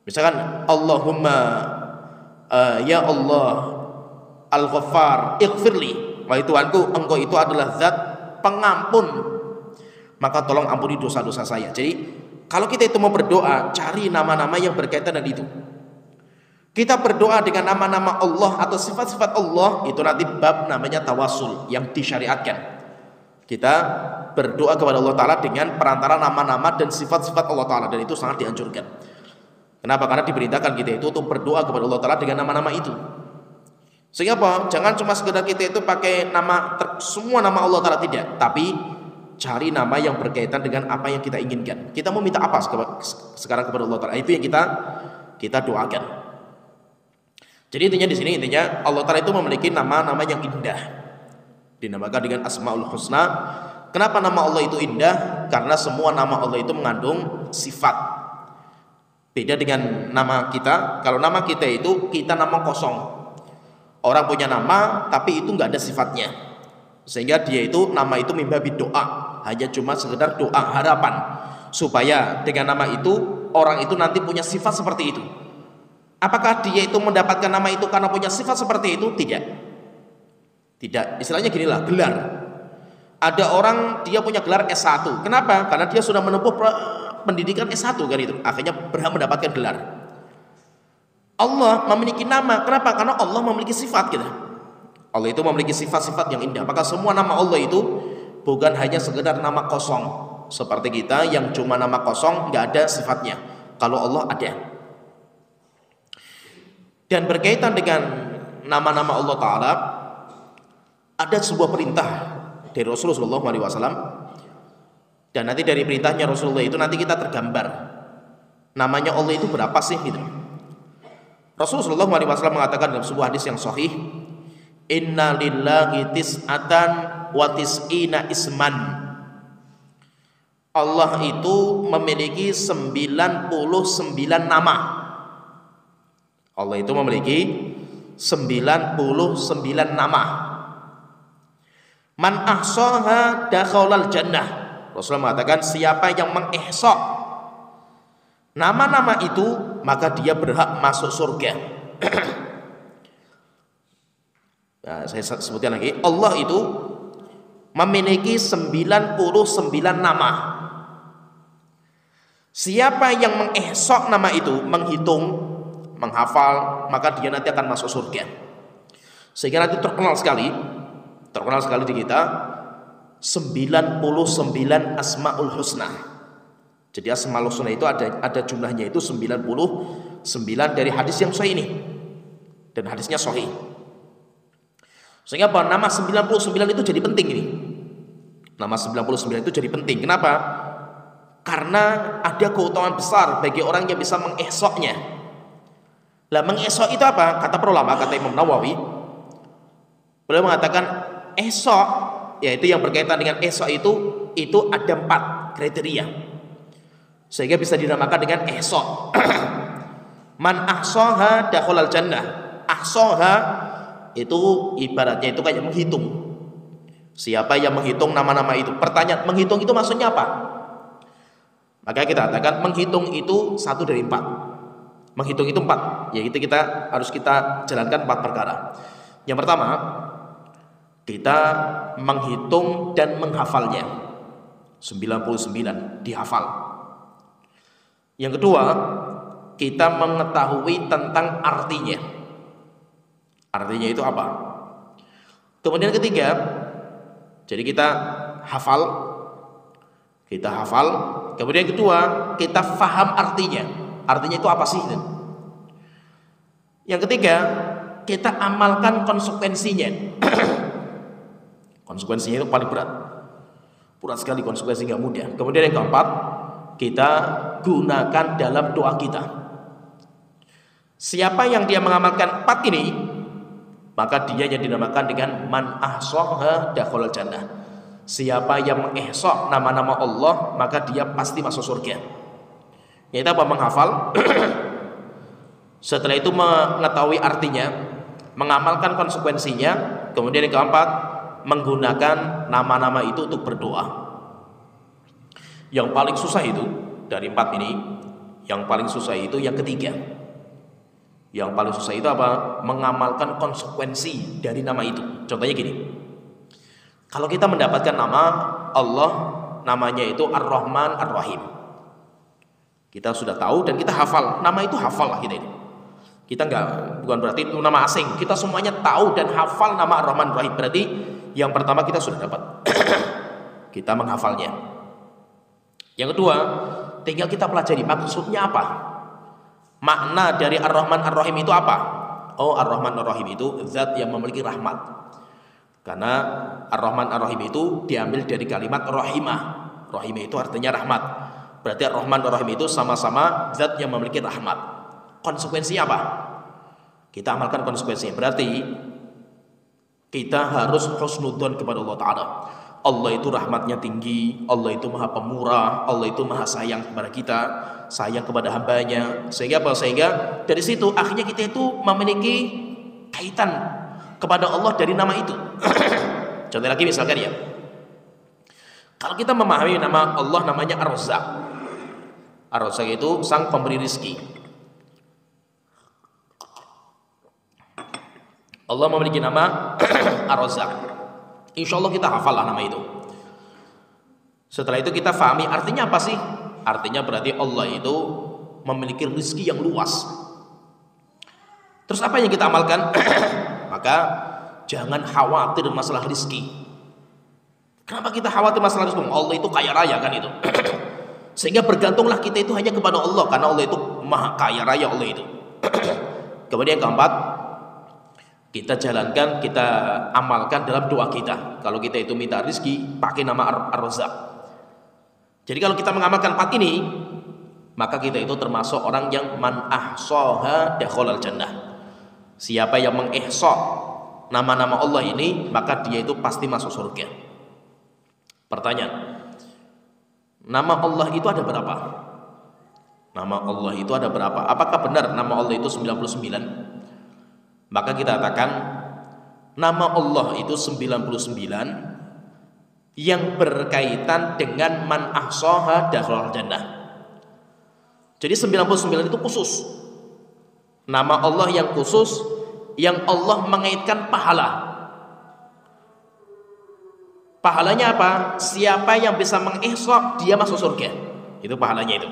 misalkan Allahumma ya Allah Al-Ghaffar ighfirli, wahai Tuhanku, engkau itu adalah zat pengampun, maka tolong ampuni dosa-dosa saya. Jadi kalau kita itu mau berdoa, cari nama-nama yang berkaitan dengan itu. Kita berdoa dengan nama-nama Allah atau sifat-sifat Allah, itu nanti bab namanya tawasul yang disyariatkan. Kita berdoa kepada Allah Ta'ala dengan perantara nama-nama dan sifat-sifat Allah Ta'ala, dan itu sangat dianjurkan. Kenapa? Karena diperintahkan kita itu untuk berdoa kepada Allah Ta'ala dengan nama-nama itu. Sehingga apa? Jangan cuma sekedar kita itu pakai semua nama Allah Ta'ala, tidak. Tapi cari nama yang berkaitan dengan apa yang kita inginkan. Kita mau minta apa sekarang kepada Allah Ta'ala, itu yang kita doakan. Jadi intinya di sini, Allah Ta'ala itu memiliki nama-nama yang indah, dinamakan dengan Asmaul Husna. Kenapa nama Allah itu indah? Karena semua nama Allah itu mengandung sifat. Beda dengan nama kita. Kalau nama kita itu, kita nama kosong. Orang punya nama tapi itu nggak ada sifatnya, sehingga dia itu nama itu mimbabi doa, hanya cuma sekedar doa harapan supaya dengan nama itu orang itu nanti punya sifat seperti itu. Apakah dia itu mendapatkan nama itu karena punya sifat seperti itu? Tidak. Istilahnya gini lah, gelar. Ada orang dia punya gelar S1. Kenapa? Karena dia sudah menempuh pendidikan S1 kan itu, akhirnya berhak mendapatkan gelar. Allah memiliki nama. Kenapa? Karena Allah memiliki sifat kita. Allah itu memiliki sifat-sifat yang indah. Maka semua nama Allah itu bukan hanya sekedar nama kosong seperti kita yang cuma nama kosong nggak ada sifatnya. Kalau Allah ada. Dan berkaitan dengan nama-nama Allah Ta'ala, ada sebuah perintah dari Rasulullah SAW. Dan nanti dari perintahnya Rasulullah itu nanti kita tergambar namanya Allah itu berapa sih gitu. Rasulullah SAW mengatakan dalam sebuah hadis yang sahih, Inna lillahi tis'atan wa tis'ina isman. Allah itu memiliki 99 nama. Allah itu memiliki 99 nama. Man ahsaha dakhalal jannah. Rasulullah mengatakan siapa yang mengihsa nama-nama itu, maka dia berhak masuk surga. Nah, saya sebutkan lagi, Allah itu memiliki 99 nama. Siapa yang mengihsa nama itu, menghitung, menghafal, maka dia nanti akan masuk surga. Sehingga nanti terkenal sekali di kita 99 Asmaul Husna. Jadi Asmaul Husna itu ada jumlahnya itu 99 dari hadis yang sahih ini. Dan hadisnya sahih. Sehingga apa? Nama 99 itu jadi penting ini. Nama 99 itu jadi penting. Kenapa? Karena ada keutamaan besar bagi orang yang bisa mengesoknya. Lah mengesok itu apa? Kata para ulama, kata Imam Nawawi, beliau mengatakan esok, yaitu yang berkaitan dengan esok itu ada 4 kriteria. Sehingga bisa dinamakan dengan ihsa. Man ahsaha dakhalal jannah. Ahsaha itu ibaratnya itu kayak menghitung. Siapa yang menghitung nama-nama itu? Pertanyaan, menghitung itu maksudnya apa? Maka kita katakan menghitung itu 1 dari 4. Menghitung itu 4. Yaitu harus kita jalankan 4 perkara. Yang pertama, kita menghitung dan menghafalnya. 99 dihafal. Yang kedua, kita mengetahui tentang artinya. Artinya itu apa? Kemudian ketiga, jadi kita hafal. Kemudian kedua, kita faham artinya. Artinya itu apa sih? Yang ketiga, kita amalkan konsekuensinya. Konsekuensinya itu paling berat. Berat sekali konsekuensinya, nggak mudah. Kemudian yang keempat, kita gunakan dalam doa kita. Siapa yang dia mengamalkan 4 ini, maka dia yang dinamakan dengan man ahsaha dakhalal jannah. Siapa yang mengihsa nama-nama Allah, maka dia pasti masuk surga. Yaitu apa? Menghafal. Setelah itu mengetahui artinya, mengamalkan konsekuensinya. Kemudian yang keempat, menggunakan nama-nama itu untuk berdoa. Yang paling susah itu dari 4 ini, yang paling susah itu yang ketiga. Yang paling susah itu apa? Mengamalkan konsekuensi dari nama itu. Contohnya gini, Kalau kita mendapatkan nama Allah, namanya itu Ar-Rahman Ar-Rahim, kita sudah tahu dan kita hafal. Nama itu hafal lah kita ini. Kita bukan berarti itu nama asing. Kita semuanya tahu dan hafal nama Ar-Rahman Ar-Rahim. Berarti yang pertama kita sudah dapat. Kita menghafalnya. Yang kedua, tinggal kita pelajari maksudnya apa. Makna dari Ar-Rahman Ar-Rahim itu apa? Oh, Ar-Rahman Ar-Rahim itu zat yang memiliki rahmat. Karena Ar-Rahman Ar-Rahim itu diambil dari kalimat rahimah. Rahimah itu artinya rahmat. Berarti Ar-Rahman Ar-Rahim itu sama-sama zat yang memiliki rahmat. Konsekuensinya apa? Kita amalkan konsekuensinya. Berarti kita harus husnudzon kepada Allah Ta'ala. Allah itu rahmatnya tinggi, Allah itu maha pemurah, Allah itu maha sayang kepada kita, sayang kepada hambanya. Sehingga apa? Sehingga dari situ akhirnya kita itu memiliki kaitan kepada Allah dari nama itu. Contoh lagi misalkan ya, kalau kita memahami nama Allah namanya Ar-Razzaq. Ar-Razzaq itu sang pemberi rizki. Allah memiliki nama Ar-Razzaq. Insya Allah kita hafal lah nama itu. Setelah itu kita fahami artinya apa sih? Artinya berarti Allah itu memiliki rezeki yang luas. Terus apa yang kita amalkan? Maka jangan khawatir masalah rezeki. Kenapa kita khawatir masalah rezeki? Allah itu kaya raya kan itu. Sehingga bergantunglah kita itu hanya kepada Allah, karena Allah itu maha kaya raya Allah itu. Kemudian yang keempat, kita jalankan, kita amalkan dalam doa kita. Kalau kita itu minta rezeki, pakai nama Ar-Razzaq. Jadi kalau kita mengamalkan 4 ini, maka kita itu termasuk orang yang man ahsaha dakhalal jannah. Siapa yang mengihsa nama-nama Allah ini, maka dia itu pasti masuk surga. Pertanyaan, nama Allah itu ada berapa? Nama Allah itu ada berapa? Apakah benar nama Allah itu 99? Maka kita katakan nama Allah itu 99 yang berkaitan dengan man ahsaha dakhalal jannah. Jadi 99 itu khusus. Nama Allah yang khusus, yang Allah mengaitkan pahala. Pahalanya apa? Siapa yang bisa mengihsa, dia masuk surga. Itu pahalanya itu.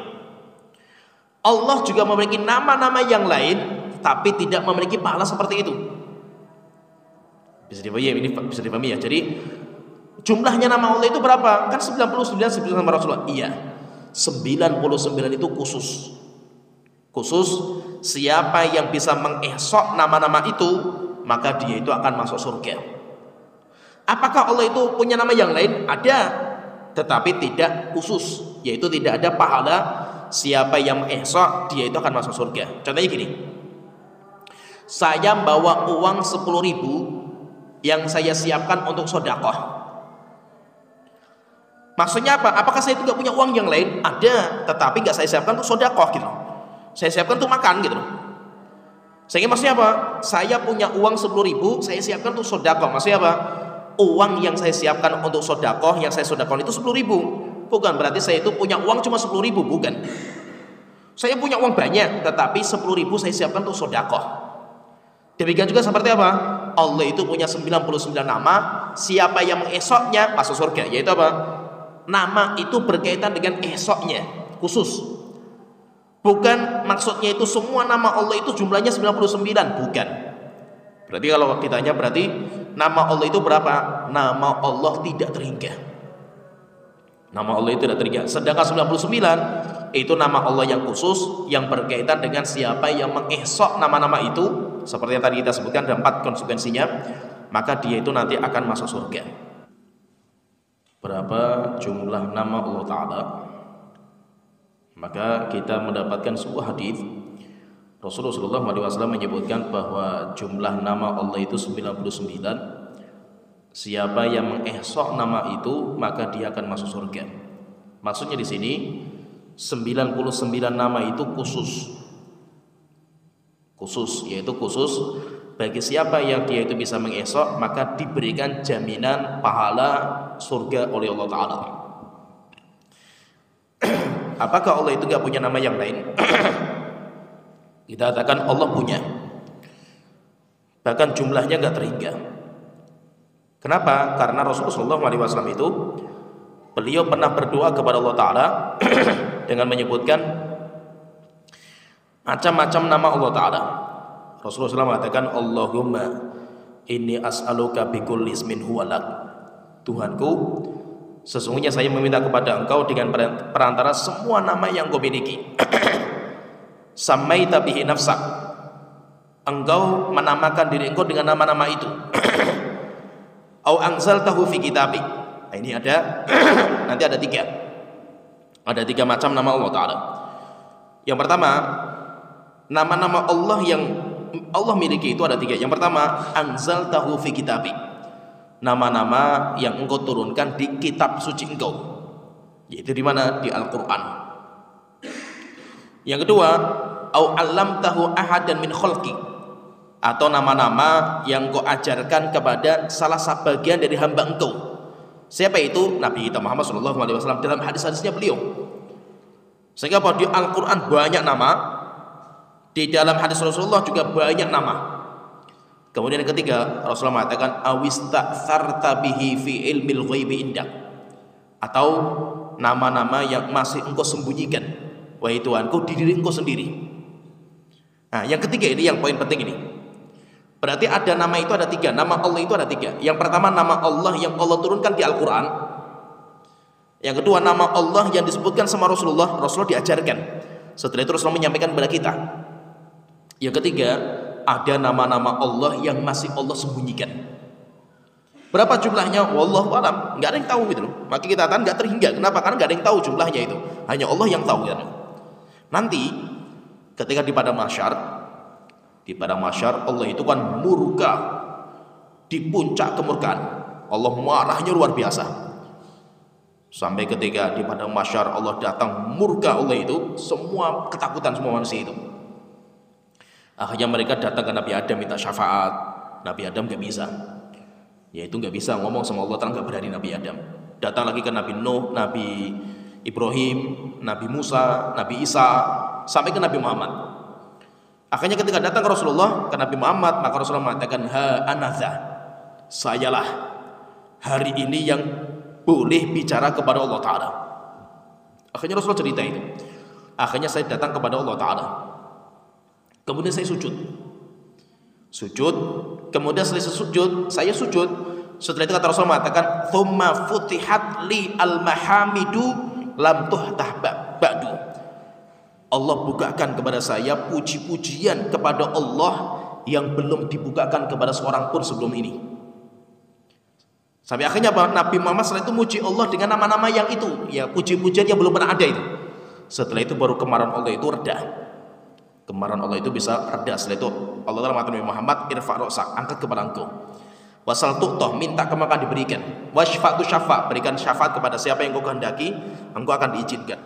Allah juga memiliki nama-nama yang lain, tapi tidak memiliki pahala seperti itu. Bisa dipahami ya. Jadi jumlahnya nama Allah itu berapa? Kan 99 sama Rasulullah. Iya, 99 itu khusus. Khusus siapa yang bisa mengihsa nama-nama itu, maka dia itu akan masuk surga. Apakah Allah itu punya nama yang lain? Ada, tetapi tidak khusus, yaitu tidak ada pahala. Siapa yang mengihsa, dia itu akan masuk surga. Contohnya gini, saya bawa uang 10.000 yang saya siapkan untuk sedekah. Maksudnya apa? Apakah saya itu gak punya uang yang lain? Ada, tetapi gak saya siapkan untuk sedekah gitu. Saya siapkan untuk makan gitu. Sehingga maksudnya apa? Saya punya uang 10.000, saya siapkan untuk sedekah. Maksudnya apa? Uang yang saya siapkan untuk sedekah, yang saya sedekahkan itu 10.000. Bukan berarti saya itu punya uang cuma 10.000, bukan. Saya punya uang banyak, tetapi 10.000 saya siapkan untuk sedekah. Demikian juga seperti apa? Allah itu punya 99 nama, siapa yang mengesoknya masuk surga. Yaitu apa? Nama itu berkaitan dengan esoknya, khusus. Bukan maksudnya itu semua nama Allah itu jumlahnya 99, bukan. Berarti kalau ditanya berarti nama Allah itu berapa? Nama Allah tidak terhingga. Nama Allah itu tidak terhingga. Sedangkan 99 itu nama Allah yang khusus, yang berkaitan dengan siapa yang mengesok nama-nama itu. Seperti yang tadi kita sebutkan, ada 4 konsekuensinya, maka dia itu nanti akan masuk surga. Berapa jumlah nama Allah Ta'ala? Maka kita mendapatkan sebuah hadis Rasulullah SAW menyebutkan bahwa jumlah nama Allah itu 99. Siapa yang mengihsa nama itu, maka dia akan masuk surga. Maksudnya di sini 99 nama itu khusus, yaitu khusus bagi siapa yang dia itu bisa mengihsa, maka diberikan jaminan pahala surga oleh Allah Ta'ala. Apakah Allah itu gak punya nama yang lain? Kita katakan Allah punya, bahkan jumlahnya gak terhingga. Kenapa? Karena Rasulullah SAW itu beliau pernah berdoa kepada Allah Ta'ala dengan menyebutkan macam-macam nama Allah Ta'ala. Rasulullah SAW mengatakan, Allahumma inni as'aluka bikulli ismin huwalak. Tuhanku, sesungguhnya saya meminta kepada engkau dengan perantara semua nama yang kau miliki. Samaita bihi nafsak, engkau menamakan diri engkau dengan nama-nama itu. Au anzaltahu fi kitabik. Nah, ini ada nanti ada tiga macam nama Allah Ta'ala. Yang pertama, nama-nama Allah yang Allah miliki itu ada tiga. Yang pertama, anzaltahu fi kitabik, nama-nama yang engkau turunkan di kitab suci engkau, yaitu di mana? Di Al-Quran. Yang kedua, au allamtahu ahadan min khalqi, atau nama-nama yang kau ajarkan kepada salah sebagian dari hamba engkau. Siapa itu? Nabi kita Muhammad SAW dalam hadis-hadisnya beliau. Sehingga di Al-Quran banyak nama, di dalam hadis Rasulullah juga banyak nama. Kemudian yang ketiga, Rasulullah mengatakan awista'tsarta bihi fi ilmil ghaibi indak, atau nama-nama yang masih engkau sembunyikan, wahai Tuhanku, di diri engkau sendiri. Nah, yang ketiga ini yang poin penting ini. Berarti ada nama itu ada tiga, nama Allah itu ada tiga. Yang pertama, nama Allah yang Allah turunkan di Al-Quran. Yang kedua, nama Allah yang disebutkan sama Rasulullah diajarkan. Setelah itu Rasulullah menyampaikan kepada kita. Yang ketiga, ada nama-nama Allah yang masih Allah sembunyikan. Berapa jumlahnya? Wallahu a'lam, nggak ada yang tahu gitu loh. Maka kita katakan nggak terhingga. Kenapa? Karena nggak ada yang tahu jumlahnya itu. Hanya Allah yang tahu gitu. Nanti ketika di padang mahsyar Allah itu kan murka, di puncak kemurkaan. Allah marahnya luar biasa. Sampai ketika di padang mahsyar Allah datang murka Allah itu, semua ketakutan semua manusia itu. Akhirnya mereka datang ke Nabi Adam minta syafaat. Nabi Adam nggak bisa. Yaitu nggak bisa ngomong sama Allah Ta'ala, nggak berani Nabi Adam. Datang lagi ke Nabi Nuh, Nabi Ibrahim, Nabi Musa, Nabi Isa, sampai ke Nabi Muhammad. Akhirnya ketika datang ke Rasulullah, ke Nabi Muhammad, maka Rasulullah mengatakan, ha anadha, sayalah hari ini yang boleh bicara kepada Allah Ta'ala. Akhirnya Rasulullah cerita itu. Akhirnya saya datang kepada Allah Ta'ala. Kemudian saya sujud. Kemudian selesai sujud, saya sujud. Setelah itu kata Rasulullah mengatakan, thumma futihat li al-mahamidu lam tuhtah ba'du. Allah bukakan kepada saya puji-pujian kepada Allah yang belum dibukakan kepada seorang pun sebelum ini. Sampai akhirnya Nabi Muhammad setelah itu muji Allah dengan nama-nama yang itu, ya puji-pujian yang belum pernah ada itu. Setelah itu baru kemarahan Allah itu reda. Kemarahan Allah itu bisa reda. Setelah itu Allah Ta'ala mengatakan, Nabi Muhammad, irfa' ra'sak, angkat kepala engkau. Wasal tu'toh, minta kamu akan diberikan. Wasfa'tu syafa', berikan syafaat kepada siapa yang kau kehendaki, engkau akan diizinkan.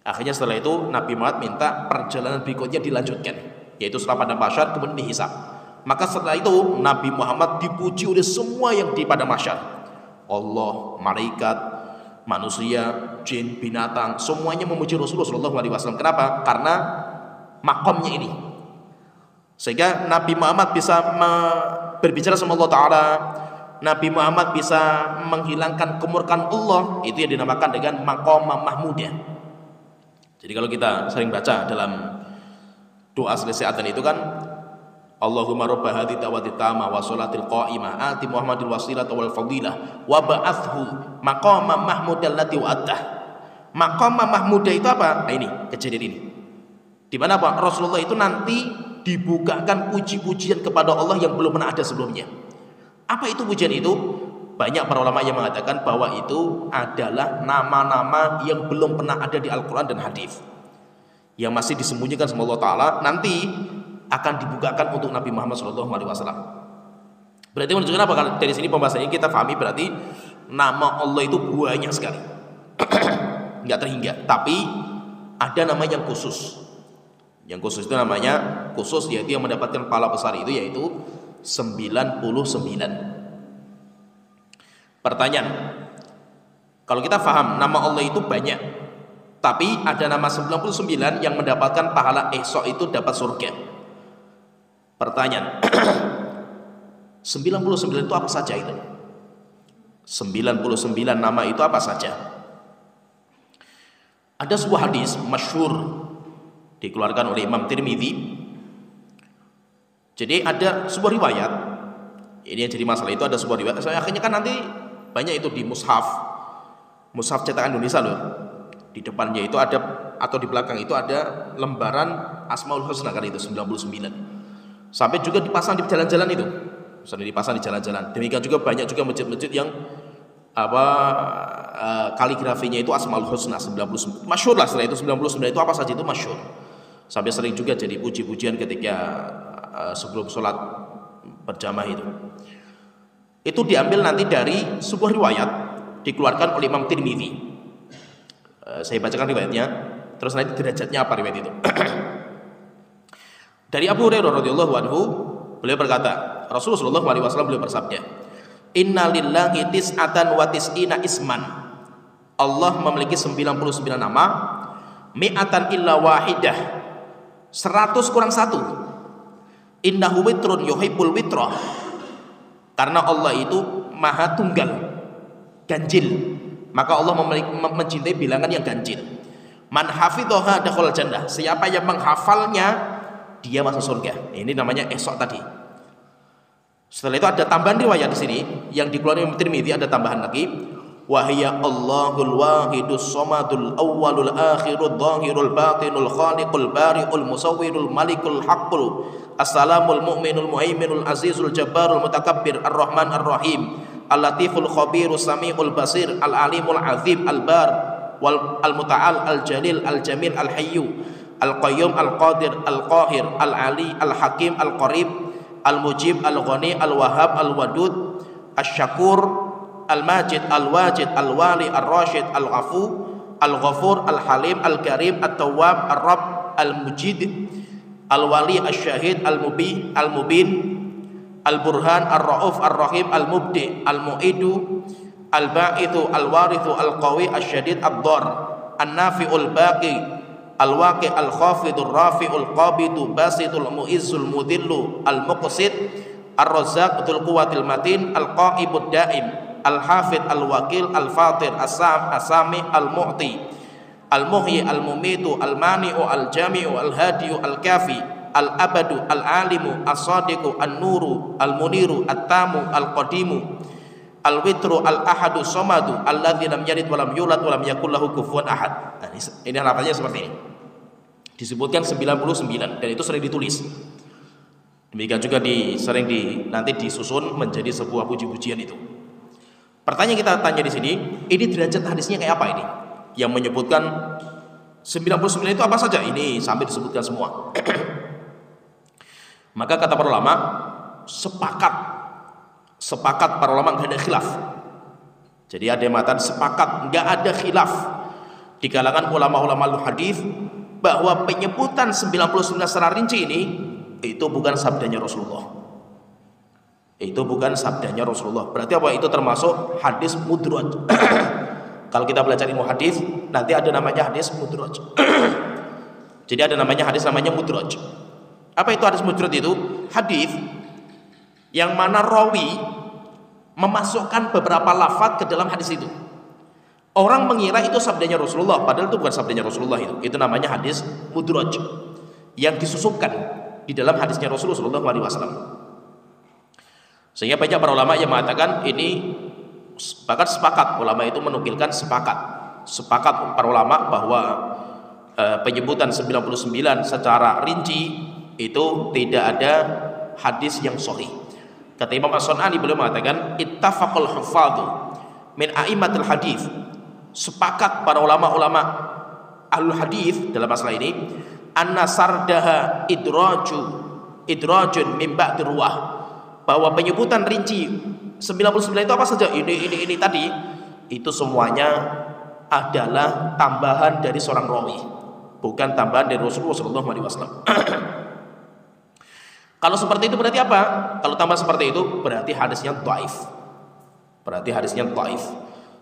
Akhirnya setelah itu Nabi Muhammad minta perjalanan berikutnya dilanjutkan, yaitu setelah padang mahsyar kemudian dihisab. Maka setelah itu Nabi Muhammad dipuji oleh semua yang di padang mahsyar. Allah, malaikat, manusia, jin, binatang, semuanya memuji Rasulullah SAW. Kenapa? Karena makomnya ini. Sehingga Nabi Muhammad bisa berbicara sama Allah Ta'ala. Nabi Muhammad bisa menghilangkan kemurkaan Allah. Itu yang dinamakan dengan makom mahmudah. Jadi kalau kita sering baca dalam doa selesai adzan itu kan, Allahumma rabba hadhihi da'wati tamah wa sholatil qa'imah ati Muhammadil wasilata wal fadilah wa ba'athu maqama mahmudal lati wa'adah. Maqama mahmudah itu apa? Nah, ini kejadian ini. Di mana Pak Rasulullah itu nanti dibukakan puji-pujian kepada Allah yang belum pernah ada sebelumnya. Apa itu pujian itu? Banyak para ulama yang mengatakan bahwa itu adalah nama-nama yang belum pernah ada di Al-Quran dan hadis, yang masih disembunyikan sama Allah Ta'ala, nanti akan dibukakan untuk Nabi Muhammad SAW. Berarti menunjukkan apa? Kalau dari sini pembahasan ini kita pahami berarti nama Allah itu banyak sekali, nggak terhingga. Tapi ada nama yang khusus. Yang khusus itu namanya khusus, yaitu yang mendapatkan pahala besar itu, yaitu 99. Pertanyaan, kalau kita paham nama Allah itu banyak, tapi ada nama 99 yang mendapatkan pahala ihsa itu dapat surga. Pertanyaan, 99 itu apa saja itu? 99 nama itu apa saja? Ada sebuah hadis masyhur dikeluarkan oleh Imam Tirmidzi. Jadi ada sebuah riwayat, ini yang jadi masalah itu ada sebuah riwayat. Akhirnya kan nanti banyak itu di mushaf cetakan Indonesia loh. Di depannya itu ada, atau di belakang itu ada lembaran Asmaul Husna kan itu 99. Sampai juga dipasang di jalan-jalan itu. Misalnya dipasang di jalan-jalan. Demikian juga banyak juga masjid-masjid yang kaligrafinya itu Asmaul Husna 99. Masyhur lah setelah itu 99 itu apa saja itu masyhur. Sampai sering juga jadi puji-pujian ketika sebelum sholat berjamaah itu. Itu diambil nanti dari sebuah riwayat dikeluarkan oleh Imam Tirmidzi. Saya bacakan riwayatnya, terus nanti derajatnya apa riwayat itu. Dari Abu Hurairah radhiyallahu anhu, beliau berkata, Rasulullah SAW beliau bersabda, Inna lillahi tis'atan wa tis'ina isman. Allah memiliki 99 nama, mi'atan illa wahidah, 100 kurang 1. Innahu witrun yuhibbul witrah. Karena Allah itu maha tunggal, ganjil, maka Allah mencintai bilangan yang ganjil. Man hafidhaha dakhala jannah. Siapa yang menghafalnya, dia masuk surga. Ini namanya esok tadi. Setelah itu ada tambahan riwayat di sini yang dikeluarkan Imam Tirmidzi, ada tambahan lagi. Wahya Allahul wahidus somadul awwalul akhirul dhahirul batinul khaliqul bari'ul musawwirul malikul haqqul assalamul mu'minul muhaiminul azizul jabbarul mutakabbir ar-rahman ar-rahim al-latiful khabirus sami'ul basir al-alimul azim al-bar wal al-muta'al al-jalil al-jamil al-hayyu al-qayyum al-qadir al-qahir al-ali al-hakim al-qarib al-mujib al-ghani al-wahhab al-wadud asy-syakur al-majid al-wajid al-wali ar-rasyid al-ghafu al-ghafur al-halim al-karim at-tawwab ar-rabb al-mujid al-wali asy-syahid al-mubin al-burhan ar-rauf ar-rahim al-mubdi al-mu'idu al-ba'ithu al-warithu al-qawi asy-syadid ad-dar an-nafi'ul baqi al-waqi al-khafidur rafi'ul qabidu basitul mu'izzul mudhillu al-muqsid ar-razzaq dzul quwwatil matin al-qa'ibud daim al-hafid al-wakil al-fatir as-sami al-mu'ti al-muhyi al-mumitu al-mani'u al-jami'u al-hadiyu al-kafi al-abadu al-alimu as-sadiqu an-nuru al-muniru at-tamu al-qadimu al-witru al-ahadu somadu alladzi lam yalid wa lam yulad wa lam yakul lahu kufuwan ahad. Nah, ini lafaznya seperti ini. Disebutkan 99 dan itu sering ditulis. Demikian juga nanti disusun menjadi sebuah puji-pujian itu. Pertanyaan kita tanya di sini, ini derajat hadisnya kayak apa ini? Yang menyebutkan 99 itu apa saja? Ini sampai disebutkan semua. Maka kata para ulama, sepakat para ulama nggak ada khilaf. Jadi ada yang mengatakan sepakat nggak ada khilaf di kalangan ulama-ulama hadis bahwa penyebutan 99 secara rinci ini itu bukan sabdanya Rasulullah. Itu bukan sabdanya Rasulullah. Berarti apa? Itu termasuk hadis mudraj. Kalau kita belajar ilmu hadis, nanti ada namanya hadis mudraj. Jadi ada namanya mudraj. Apa itu hadis mudraj itu? Hadis yang mana rawi memasukkan beberapa lafaz ke dalam hadis itu. Orang mengira itu sabdanya Rasulullah, padahal itu bukan sabdanya Rasulullah itu. Itu namanya hadis mudraj yang disusupkan di dalam hadisnya Rasulullah SAW. Sehingga banyak para ulama yang mengatakan ini, bahkan sepakat ulama itu menukilkan sepakat para ulama bahwa penyebutan 99 secara rinci itu tidak ada hadis yang sahih. Kata Imam As-Sun'ani, beliau mengatakan ittafaqul huffadhu min a'immatil hadis. Sepakat para ulama-ulama ahlul hadis dalam masalah ini anna sardaha idrajun min ba'di ruwah, bahwa penyebutan rinci 99 itu apa saja ini tadi itu semuanya adalah tambahan dari seorang rawi, bukan tambahan dari Rasulullah SAW. Kalau seperti itu berarti apa? Kalau tambah seperti itu berarti hadisnya dhaif.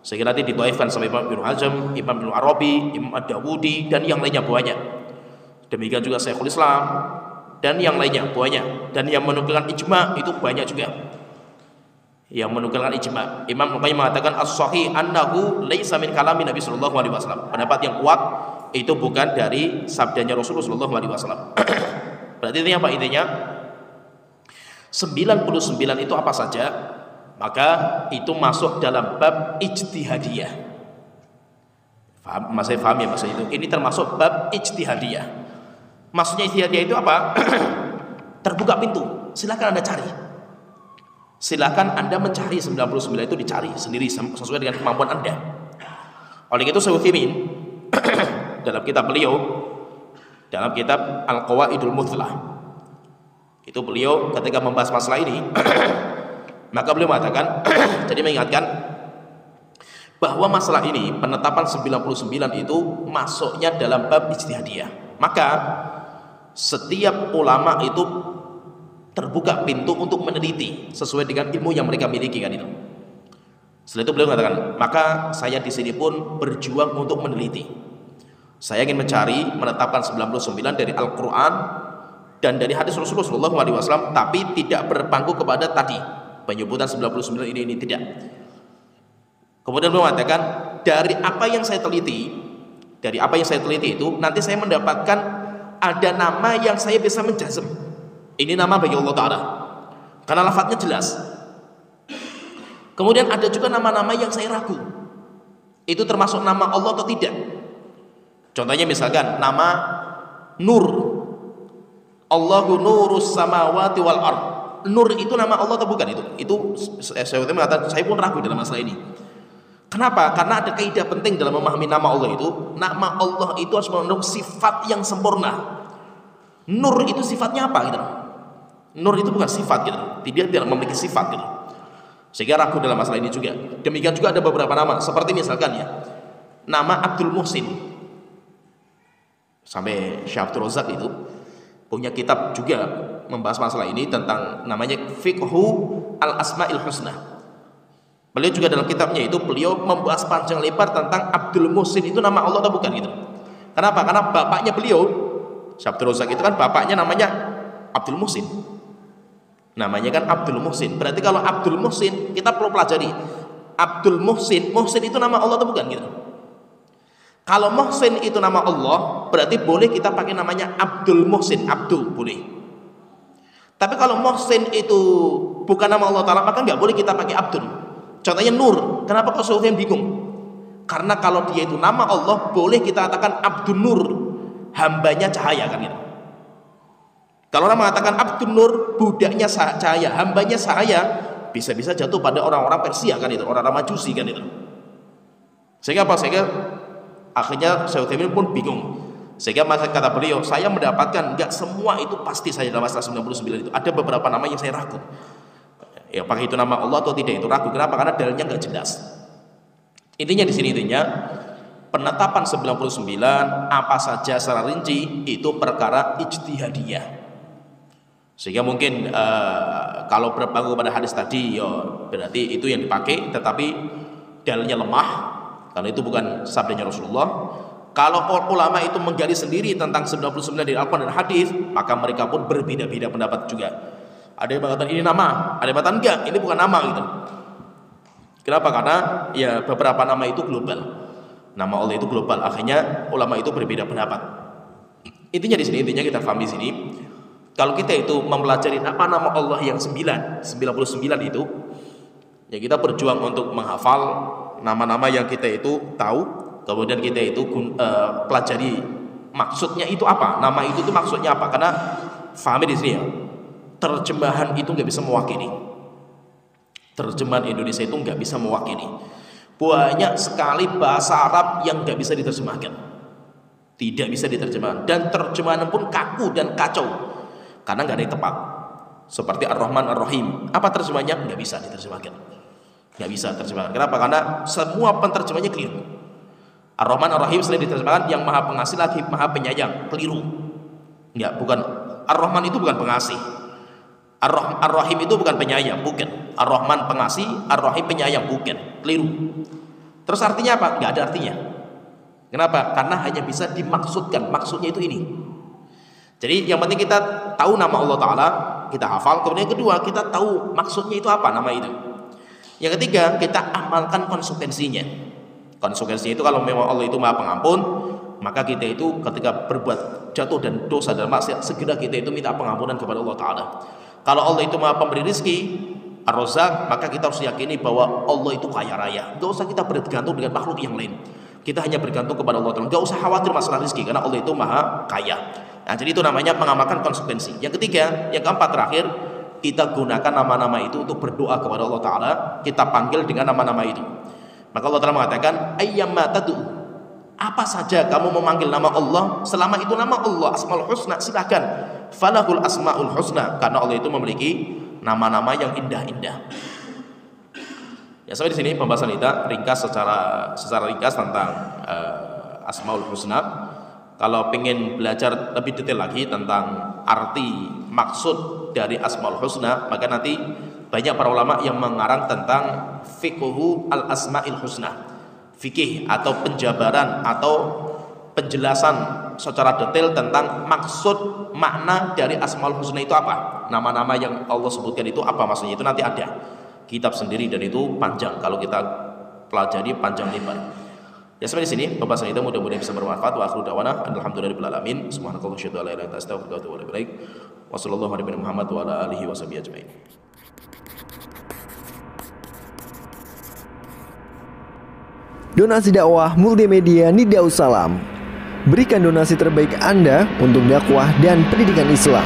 Sehingga nanti didhaifkan sama Imam Ibnu Hazm, Imam Ibnu Arabi, Imam Ad-Dawudi dan yang lainnya banyak. Demikian juga Syekhul Islam dan yang lainnya banyak, dan yang menukilkan ijma itu banyak juga. yang menukilkan ijma. Imam Qayyim mengatakan as-sahih annahu laisa min kalami Nabi sallallahu alaihi wasallam. Pendapat yang kuat itu bukan dari sabdanya Rasulullah sallallahu alaihi wasallam. Berarti intinya apa? Intinya 99 itu apa saja, maka itu masuk dalam bab ijtihadiyah. Masih paham ya maksud itu? Ini termasuk bab ijtihadiyah. Maksudnya ijtihadiyah itu apa? Terbuka pintu, silakan Anda cari. Silakan Anda mencari 99 itu, dicari sendiri sesuai dengan kemampuan Anda. Oleh itu Syekh Utsaimin dalam kitab beliau, dalam kitab Al-Qawaidul Muthlah, itu beliau ketika membahas masalah ini maka beliau mengatakan jadi mengingatkan bahwa masalah ini penetapan 99 itu masuknya dalam bab ijtihadiyah. Maka setiap ulama itu terbuka pintu untuk meneliti sesuai dengan ilmu yang mereka miliki kan itu. Setelah itu beliau mengatakan, maka saya di sini pun berjuang untuk meneliti. Saya ingin mencari menetapkan 99 dari Al-Qur'an dan dari hadis Rasulullah SAW, tapi tidak berpangku kepada tadi penyebutan 99 ini tidak. Kemudian beliau mengatakan, dari apa yang saya teliti itu nanti saya mendapatkan ada nama yang saya bisa menjazm. Ini nama bagi Allah Ta'ala karena lafadznya jelas. Kemudian ada juga nama-nama yang saya ragu, itu termasuk nama Allah atau tidak. Contohnya misalkan nama Nur, Allahu nurus samawati wal ard. Nur itu nama Allah atau bukan? Itu saya mengatakan saya pun ragu dalam masalah ini. Kenapa? Karena ada kaidah penting dalam memahami nama Allah itu. Nama Allah itu harus mengandung sifat yang sempurna. Nur itu sifatnya apa gitu? Nur itu bukan sifat gitu. Dia tidak memiliki sifat gitu. Sehingga ragu dalam masalah ini juga. Demikian juga ada beberapa nama, seperti misalkan ya, nama Abdul Muhsin. Sampai Syekh Abdul Razak itu punya kitab juga membahas masalah ini tentang namanya Fiqhu Al-Asma'il Husna. Beliau juga dalam kitabnya itu beliau membahas panjang lebar tentang Abdul Muhsin itu nama Allah atau bukan gitu. Kenapa? Karena bapaknya beliau Syekh Abdul Razak itu kan bapaknya namanya Abdul Muhsin. Namanya kan Abdul Muhsin. Berarti kalau Abdul Muhsin kita perlu pelajari Abdul Muhsin, Muhsin itu nama Allah atau bukan gitu. Kalau Muhsin itu nama Allah, berarti boleh kita pakai namanya Abdul Muhsin, Abdul boleh. Tapi kalau Muhsin itu bukan nama Allah Ta'ala, maka nggak boleh kita pakai Abdul. Contohnya Nur. Kenapa kok Sufyan bingung? Karena kalau dia itu nama Allah, boleh kita katakan Abdul Nur, hambanya cahaya kan gitu. Kalau orang mengatakan Abdul Nur, budaknya cahaya, hambanya cahaya, bisa-bisa jatuh pada orang-orang Persia kan itu, orang-orang Majusi kan itu. Sehingga apa? Sehingga akhirnya Syekh Utsaimin pun bingung. Sehingga masa kata beliau, saya mendapatkan enggak semua itu pasti saya dalam masalah 99 itu. Ada beberapa nama yang saya ragu. Ya, apakah itu nama Allah atau tidak itu ragu. Kenapa? Karena dalilnya enggak jelas. Intinya di sini penetapan 99 apa saja secara rinci itu perkara ijtihadiyah. Sehingga mungkin kalau berpangku pada hadis tadi, ya berarti itu yang dipakai, tetapi dalilnya lemah karena itu bukan sabdanya Rasulullah. Kalau ulama itu menggali sendiri tentang 99 dari Al-Quran dan hadis, maka mereka pun berbeda-beda pendapat juga. Ada yang mengatakan ini nama, ada yang mengatakan enggak, ini bukan nama gitu. Kenapa? Karena ya beberapa nama itu global. Nama Allah itu global. Akhirnya ulama itu berbeda pendapat. Intinya di sini, kita paham di sini. Kalau kita itu mempelajari apa nama Allah yang 99 itu, ya kita berjuang untuk menghafal nama-nama yang kita itu tahu, kemudian kita itu pelajari maksudnya itu apa, nama itu tuh maksudnya apa. Karena pahami di sini ya, terjemahan itu nggak bisa mewakili. Terjemahan Indonesia itu nggak bisa mewakili. Banyak sekali bahasa Arab yang nggak bisa diterjemahkan, tidak bisa diterjemahkan, dan terjemahan pun kaku dan kacau. Karena nggak ada yang tepat. Seperti Ar-Rahman Ar-Rahim, apa terjemahnya? Nggak bisa diterjemahkan, nggak bisa terjemahkan. Kenapa? Karena semua penterjemahnya keliru. Ar-Rahman Ar-Rahim selain diterjemahkan yang Maha Pengasih lagi Maha Penyayang, keliru. Nggak, bukan. Ar-Rahman itu bukan pengasih. Ar-Rahim itu bukan penyayang, bukan. Ar-Rahman pengasih, Ar-Rahim penyayang, bukan. Keliru. Terus artinya apa? Nggak ada artinya. Kenapa? Karena hanya bisa dimaksudkan. Maksudnya itu ini. Jadi yang penting kita tahu nama Allah Ta'ala, kita hafal. Kemudian yang kedua, kita tahu maksudnya itu apa nama itu. Yang ketiga, kita amalkan konsekuensinya. Konsekuensinya itu kalau memang Allah itu Maha Pengampun, maka kita itu ketika berbuat jatuh dan dosa dan maksiat, segera kita itu minta pengampunan kepada Allah Ta'ala. Kalau Allah itu Maha Pemberi rizki, Ar-Razzaq, maka kita harus yakini bahwa Allah itu kaya raya. Gak usah kita bergantung dengan makhluk yang lain. Kita hanya bergantung kepada Allah Ta'ala. Gak usah khawatir masalah rizki, karena Allah itu Maha Kaya. Nah, jadi itu namanya mengamalkan konsekuensi. Yang ketiga, yang keempat terakhir, kita gunakan nama-nama itu untuk berdoa kepada Allah Ta'ala. Kita panggil dengan nama-nama itu. Maka Allah Ta'ala mengatakan, ayyamma tad'u, apa saja kamu memanggil nama Allah, selama itu nama Allah Asmaul Husna, silakan. Falahul Asmaul Husna, karena Allah itu memiliki nama-nama yang indah-indah. Ya, sampai di sini pembahasan kita ringkas secara ringkas tentang Asmaul Husna. Kalau pengen belajar lebih detail lagi tentang arti maksud dari Asmaul Husna, maka nanti banyak para ulama yang mengarang tentang fiqhu al-asma'il husna, fikih atau penjabaran atau penjelasan secara detail tentang maksud makna dari Asmaul Husna itu apa, nama-nama yang Allah sebutkan itu apa maksudnya. Itu nanti ada kitab sendiri dan itu panjang, kalau kita pelajari panjang lebar. Ya, sampai di sini pembahasan itu, mudah-mudahan bisa bermanfaat. Wa akhiru da'wana alhamdulillahirabbil alamin. Subhanallahi wa syada la ilaha illa anta astaghfiruka wa atubu ilaik. Wa sallallahu ala nabiyyina Muhammad wa ala alihi washabihi ajmain. Donasi dakwah multimedia Nida'us Salam. Berikan donasi terbaik Anda untuk dakwah dan pendidikan Islam.